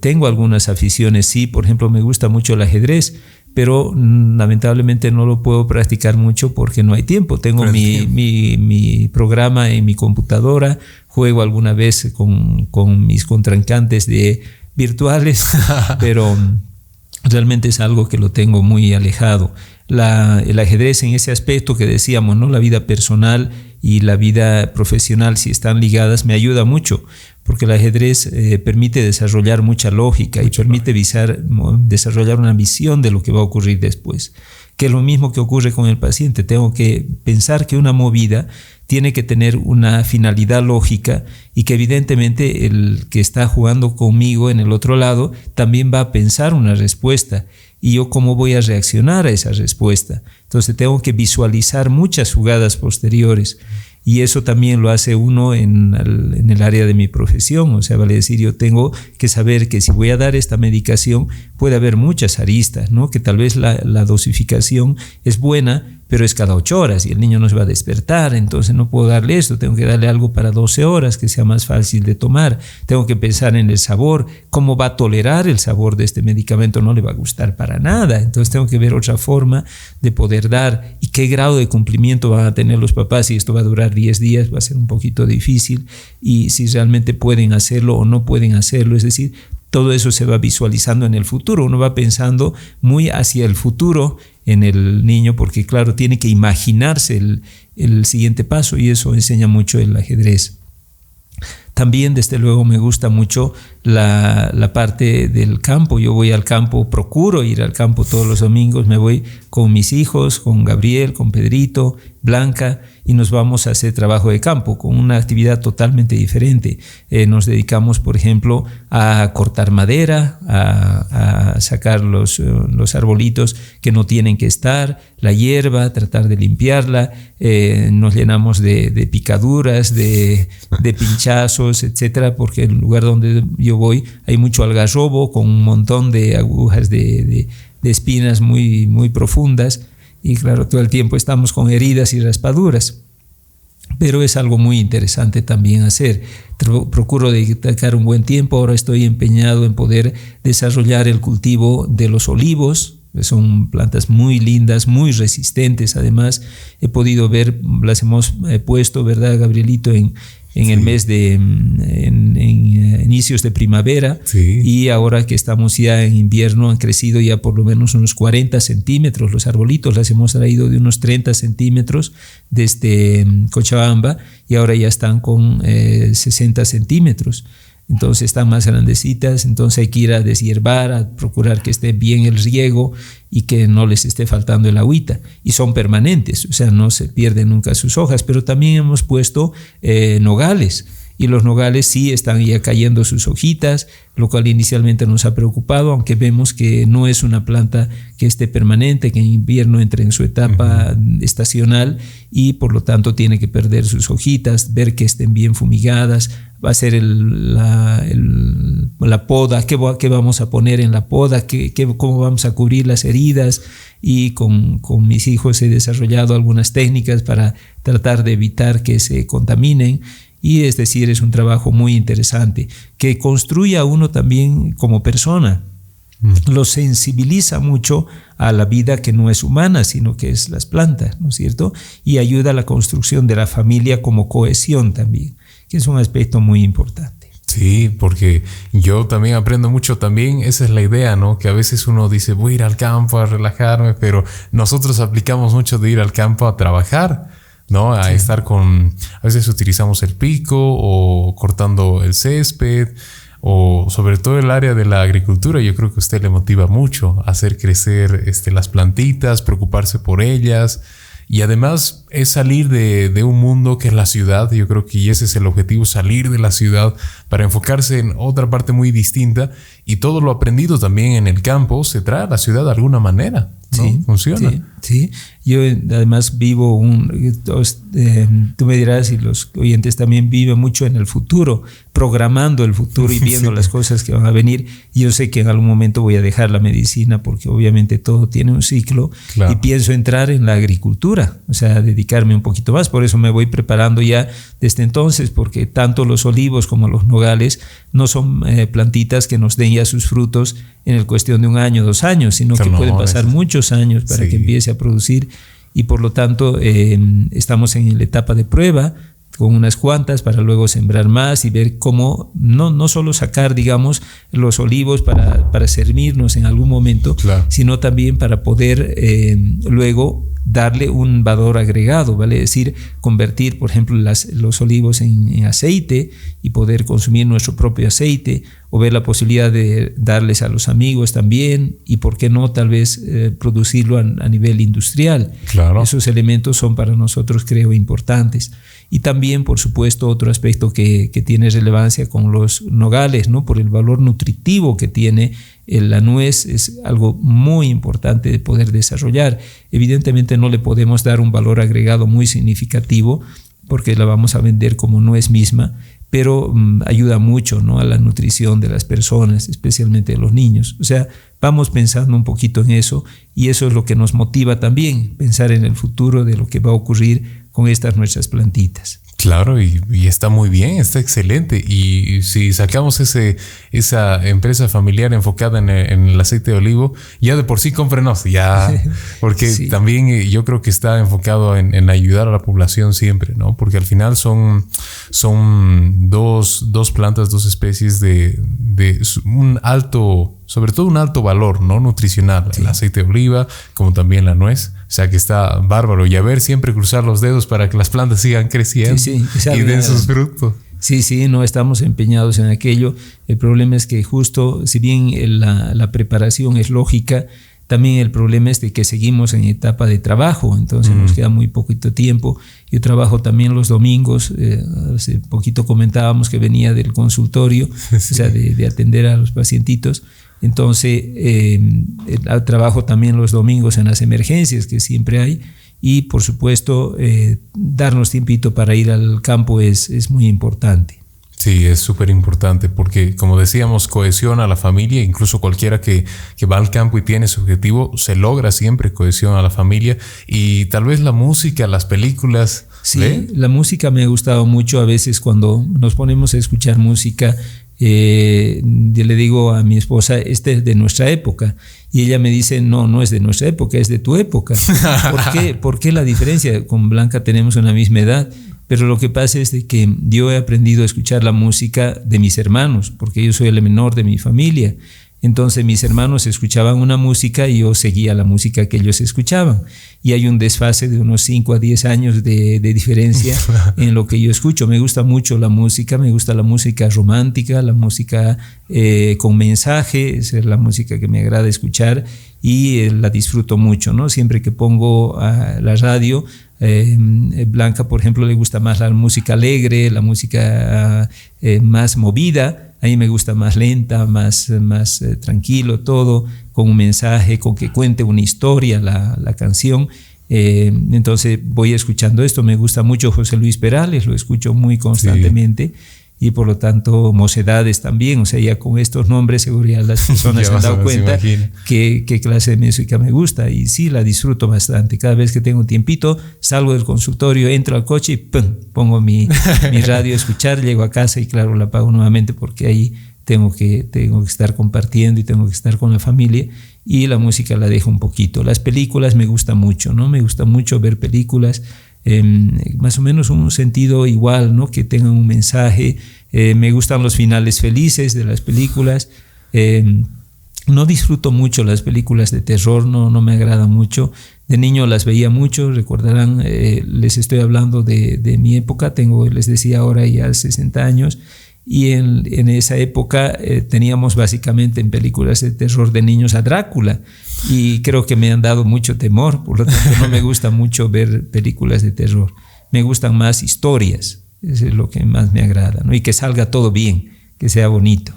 Speaker 2: Tengo algunas aficiones, sí, por ejemplo me gusta mucho el ajedrez, pero lamentablemente no lo puedo practicar mucho porque no hay tiempo. Tengo mi programa en mi computadora, juego alguna vez con mis contrincantes virtuales, pero realmente es algo que lo tengo muy alejado. El ajedrez en ese aspecto que decíamos, ¿no? La vida personal y la vida profesional, si están ligadas, me ayuda mucho, porque el ajedrez permite desarrollar mucha lógica y permite desarrollar una visión de lo que va a ocurrir después, que es lo mismo que ocurre con el paciente. Tengo que pensar que una movida tiene que tener una finalidad lógica y que evidentemente el que está jugando conmigo en el otro lado también va a pensar una respuesta y yo cómo voy a reaccionar a esa respuesta. Entonces tengo que visualizar muchas jugadas posteriores y eso también lo hace uno en el área de mi profesión. O sea, vale decir, yo tengo que saber que si voy a dar esta medicación puede haber muchas aristas, ¿no? Que tal vez la dosificación es buena, pero es cada 8 horas y el niño no se va a despertar, entonces no puedo darle esto, tengo que darle algo para 12 horas que sea más fácil de tomar. Tengo que pensar en el sabor, cómo va a tolerar el sabor de este medicamento, no le va a gustar para nada, entonces tengo que ver otra forma de poder dar y qué grado de cumplimiento van a tener los papás. Si esto va a durar 10 días va a ser un poquito difícil, y si realmente pueden hacerlo o no pueden hacerlo, es decir, todo eso se va visualizando en el futuro. Uno va pensando muy hacia el futuro en el niño, porque claro, tiene que imaginarse el siguiente paso, y eso enseña mucho el ajedrez. También, desde luego, me gusta mucho la parte del campo. Yo voy al campo, procuro ir al campo todos los domingos. Me voy con mis hijos, con Gabriel, con Pedrito, Blanca, y nos vamos a hacer trabajo de campo con una actividad totalmente diferente. Nos dedicamos, por ejemplo, a cortar madera, a sacar los arbolitos que no tienen que estar, la hierba, tratar de limpiarla. Nos llenamos de picaduras, de pinchazos, etcétera, porque en el lugar donde yo voy hay mucho algarrobo con un montón de agujas de espinas muy, muy profundas. Y claro, todo el tiempo estamos con heridas y raspaduras. Pero es algo muy interesante también hacer. Procuro dedicar un buen tiempo. Ahora estoy empeñado en poder desarrollar el cultivo de los olivos. Son plantas muy lindas, muy resistentes. Además, he podido ver, las hemos puesto, ¿verdad, Gabrielito? En el mes de inicios de primavera, sí. Y ahora que estamos ya en invierno han crecido ya por lo menos unos 40 centímetros los arbolitos. Las hemos traído de unos 30 centímetros desde Cochabamba y ahora ya están con 60 centímetros. Entonces están más grandecitas, entonces hay que ir a deshiervar, a procurar que esté bien el riego y que no les esté faltando el agüita. Y son permanentes, o sea, no se pierden nunca sus hojas. Pero también hemos puesto nogales, y los nogales sí están ya cayendo sus hojitas, lo cual inicialmente nos ha preocupado, aunque vemos que no es una planta que esté permanente, que en invierno entre en su etapa estacional y por lo tanto tiene que perder sus hojitas, ver que estén bien fumigadas, va a ser la poda, qué vamos a poner en la poda, cómo vamos a cubrir las heridas, y con mis hijos he desarrollado algunas técnicas para tratar de evitar que se contaminen. Y es decir, es un trabajo muy interesante que construye a uno también como persona. Lo sensibiliza mucho a la vida que no es humana, sino que es las plantas, ¿no es cierto? Y ayuda a la construcción de la familia como cohesión también, que es un aspecto muy importante.
Speaker 1: Sí, porque yo también aprendo mucho también, esa es la idea, ¿no? Que a veces uno dice, voy a ir al campo a relajarme, pero nosotros aplicamos mucho de ir al campo a trabajar, ¿no? A estar a veces utilizamos el pico o cortando el césped, o sobre todo el área de la agricultura. Yo creo que a usted le motiva mucho a hacer crecer las plantitas, preocuparse por ellas. Y además es salir de un mundo que es la ciudad. Yo creo que ese es el objetivo, salir de la ciudad para enfocarse en otra parte muy distinta. Y todo lo aprendido también en el campo se trae a la ciudad de alguna manera, ¿no?
Speaker 2: Sí,
Speaker 1: funciona.
Speaker 2: Sí. Yo además vivo tú me dirás, y los oyentes también viven mucho en el futuro, programando el futuro y viendo las cosas que van a venir. Y yo sé que en algún momento voy a dejar la medicina porque obviamente todo tiene un ciclo. Claro. Y pienso entrar en la agricultura, o sea, dedicarme un poquito más. Por eso me voy preparando ya desde entonces, porque tanto los olivos como los nogales no son plantitas que nos den ya sus frutos en cuestión de 1 año, 2 años, sino que pueden pasar muchos años para que empiece a producir. Y por lo tanto estamos en la etapa de prueba con unas cuantas para luego sembrar más y ver cómo no solo sacar, digamos, los olivos para servirnos en algún momento, claro, sino también para poder luego darle un valor agregado, ¿vale? Es decir, convertir, por ejemplo, los olivos en aceite y poder consumir nuestro propio aceite, o ver la posibilidad de darles a los amigos también, y por qué no tal vez producirlo a nivel industrial. Claro. Esos elementos son para nosotros, creo, importantes. Y también, por supuesto, otro aspecto que tiene relevancia con los nogales, ¿no? Por el valor nutritivo que tiene la nuez, es algo muy importante de poder desarrollar. Evidentemente no le podemos dar un valor agregado muy significativo porque la vamos a vender como nuez misma, pero ayuda mucho, ¿no? A la nutrición de las personas, especialmente de los niños. O sea, vamos pensando un poquito en eso, y eso es lo que nos motiva también, pensar en el futuro de lo que va a ocurrir con estas nuestras plantitas.
Speaker 1: Claro, y está muy bien, está excelente. Y si sacamos esa empresa familiar enfocada en el aceite de olivo, ya de por sí cómprenos, ya, porque sí, también yo creo que está enfocado en ayudar a la población siempre, ¿no? Porque al final son dos plantas, 2 especies de un alto, sobre todo un alto valor, ¿no? Nutricional, sí. El aceite de oliva, como también la nuez. O sea que está bárbaro. Y a ver, siempre cruzar los dedos para que las plantas sigan creciendo, sí, y den sus frutos.
Speaker 2: Sí, no estamos empeñados en aquello. El problema es que justo, si bien la preparación es lógica, también el problema es de que seguimos en etapa de trabajo, entonces nos queda muy poquito tiempo. Yo trabajo también los domingos, hace poquito comentábamos que venía del consultorio, sí. O sea, de atender a los pacientitos. Entonces trabajo también los domingos en las emergencias que siempre hay, y por supuesto darnos tiempito para ir al campo es muy importante.
Speaker 1: Sí, es súper importante porque, como decíamos, cohesiona a la familia. Incluso cualquiera que va al campo y tiene su objetivo, se logra siempre cohesión a la familia. Y tal vez la música, las películas.
Speaker 2: Sí, la música me ha gustado mucho. A veces cuando nos ponemos a escuchar música, yo le digo a mi esposa, este es de nuestra época, y ella me dice, no es de nuestra época, es de tu época. ¿Por qué la diferencia? Con Blanca tenemos una misma edad, pero lo que pasa es de que yo he aprendido a escuchar la música de mis hermanos, porque yo soy el menor de mi familia. Entonces mis hermanos escuchaban una música y yo seguía la música que ellos escuchaban, y hay un desfase de unos 5 a 10 años de diferencia en lo que yo escucho. Me gusta mucho la música, me gusta la música romántica, la música con mensaje, es la música que me agrada escuchar y la disfruto mucho, ¿no? Siempre que pongo a la radio, Blanca, por ejemplo, le gusta más la música alegre, la música más movida. A mí me gusta más lenta, más tranquilo, todo, con un mensaje, con que cuente una historia la canción. Entonces voy escuchando esto. Me gusta mucho José Luis Perales, lo escucho muy constantemente. Sí. Y por lo tanto Mocedades también, o sea, ya con estos nombres seguro ya las personas se han dado cuenta qué clase de música me gusta, y sí, la disfruto bastante. Cada vez que tengo un tiempito, salgo del consultorio, entro al coche y ¡pum!, pongo mi radio a escuchar, llego a casa y claro, la apago nuevamente porque ahí tengo que estar compartiendo y tengo que estar con la familia, y la música la dejo un poquito. Las películas me gustan mucho, ¿no? Me gusta mucho ver películas, más o menos un sentido igual, ¿no? Que tengan un mensaje. Me gustan los finales felices de las películas. No disfruto mucho las películas de terror, no me agrada mucho. De niño las veía mucho, recordarán, les estoy hablando de mi época, les decía ahora ya 60 años, y en esa época teníamos básicamente en películas de terror de niños a Drácula, y creo que me han dado mucho temor, por lo tanto no me gusta mucho ver películas de terror. Me gustan más historias, eso es lo que más me agrada, ¿no? Y que salga todo bien, que sea bonito.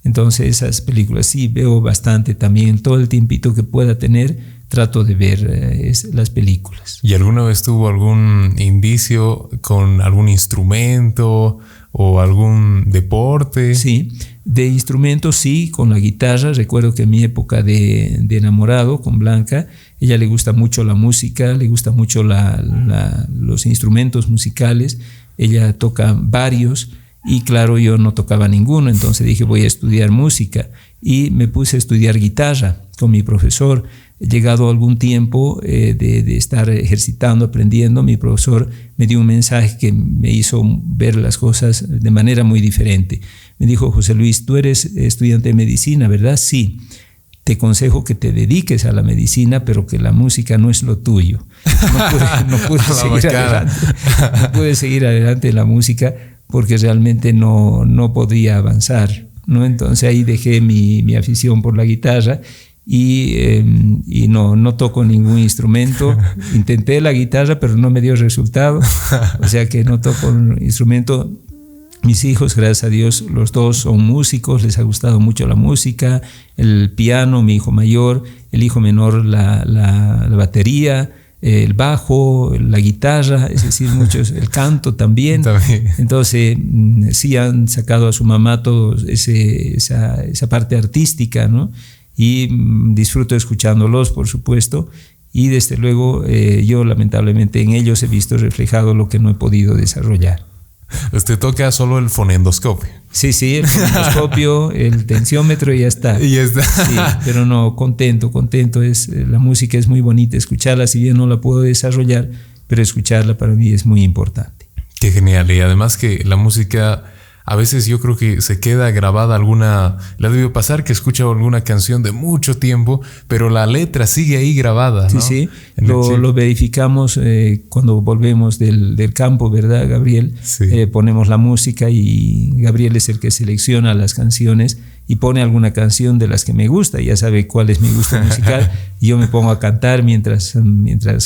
Speaker 2: Entonces esas películas sí veo bastante también. Todo el tiempito que pueda tener trato de ver las películas.
Speaker 1: ¿Y alguna vez tuvo algún indicio con algún instrumento o algún deporte?
Speaker 2: Sí, de instrumentos sí, con la guitarra. Recuerdo que en mi época de enamorado con Blanca, ella le gusta mucho la música, le gusta mucho los instrumentos musicales. Ella toca varios. Y claro, yo no tocaba ninguno, entonces dije voy a estudiar música y me puse a estudiar guitarra con mi profesor. Llegado algún tiempo de estar ejercitando, aprendiendo, mi profesor me dio un mensaje que me hizo ver las cosas de manera muy diferente. Me dijo: José Luis, tú eres estudiante de medicina, ¿verdad? Sí. Te aconsejo que te dediques a la medicina, pero que la música no es lo tuyo. No pude seguir adelante en la música porque realmente no podía avanzar, ¿no? Entonces ahí dejé mi afición por la guitarra y no toco ningún instrumento. Intenté la guitarra, pero no me dio resultado, o sea que no toco un instrumento. Mis hijos, gracias a Dios, los dos son músicos, les ha gustado mucho la música, el piano, mi hijo mayor, el hijo menor la batería, el bajo, la guitarra, es decir, muchos, el canto también. Entonces sí han sacado a su mamá toda esa parte artística, ¿no? Y disfruto escuchándolos, por supuesto, y desde luego yo lamentablemente en ellos he visto reflejado lo que no he podido desarrollar.
Speaker 1: Usted toca solo el fonendoscopio.
Speaker 2: Sí, el fonendoscopio, el tensiómetro y ya está.
Speaker 1: Y ya está.
Speaker 2: Sí, pero no, contento. La música es muy bonita, escucharla, si bien no la puedo desarrollar, pero escucharla para mí es muy importante.
Speaker 1: Qué genial. Y además que la música, a veces yo creo que se queda grabada le ha debido pasar que escucha alguna canción de mucho tiempo, pero la letra sigue ahí grabada, ¿no?
Speaker 2: Sí, lo verificamos cuando volvemos del campo, ¿verdad, Gabriel?
Speaker 1: Sí.
Speaker 2: Ponemos la música y Gabriel es el que selecciona las canciones y pone alguna canción de las que me gusta, ya sabe cuál es mi gusto musical, y yo me pongo a cantar mientras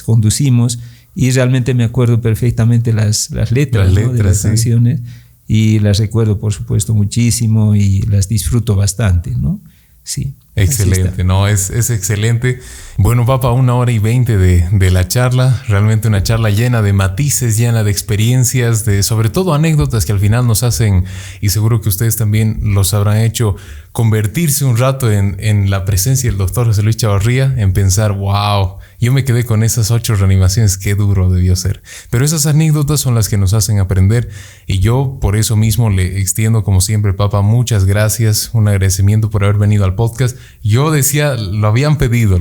Speaker 2: conducimos, y realmente me acuerdo perfectamente las letras, ¿no? De las canciones. Y las recuerdo, por supuesto, muchísimo y las disfruto bastante, ¿no? Sí.
Speaker 1: Excelente, ¿no? Es excelente. Bueno, Papa, 1h20 de la charla. Realmente una charla llena de matices, llena de experiencias, sobre todo anécdotas que al final nos hacen, y seguro que ustedes también los habrán hecho, convertirse un rato en la presencia del doctor José Luis Chavarría, en pensar, wow, yo me quedé con esas 8 reanimaciones, qué duro debió ser. Pero esas anécdotas son las que nos hacen aprender, y yo por eso mismo le extiendo, como siempre, Papa, muchas gracias, un agradecimiento por haber venido al podcast. Yo decía, lo habían pedido,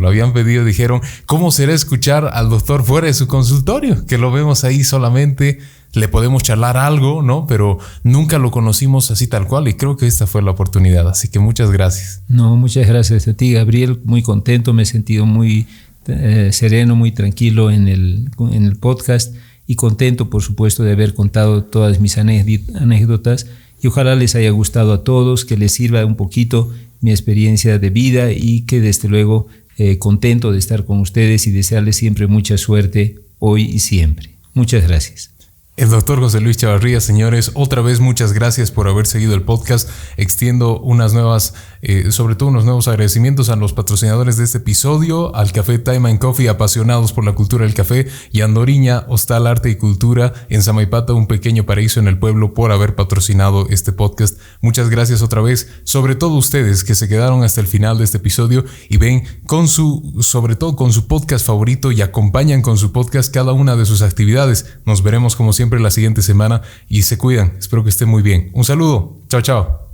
Speaker 1: dijeron, ¿cómo será escuchar al doctor fuera de su consultorio? Que lo vemos ahí solamente, le podemos charlar algo, ¿no? Pero nunca lo conocimos así tal cual, y creo que esta fue la oportunidad, así que muchas gracias.
Speaker 2: No, muchas gracias a ti, Gabriel, muy contento, me he sentido muy sereno, muy tranquilo en el podcast, y contento, por supuesto, de haber contado todas mis anécdotas, y ojalá les haya gustado a todos, que les sirva un poquito mi experiencia de vida, y que desde luego contento de estar con ustedes y desearles siempre mucha suerte hoy y siempre. Muchas gracias.
Speaker 1: El doctor José Luis Chavarría, señores, otra vez muchas gracias por haber seguido el podcast. Extiendo sobre todo unos nuevos agradecimientos a los patrocinadores de este episodio, al Café Time and Coffee, apasionados por la cultura del café, y Andoriña, Hostal Arte y Cultura en Samaipata, un pequeño paraíso en el pueblo, por haber patrocinado este podcast. Muchas gracias otra vez, sobre todo ustedes que se quedaron hasta el final de este episodio y ven sobre todo con su podcast favorito y acompañan con su podcast cada una de sus actividades. Nos veremos como siempre la siguiente semana y se cuidan. Espero que estén muy bien. Un saludo. Chao, chao.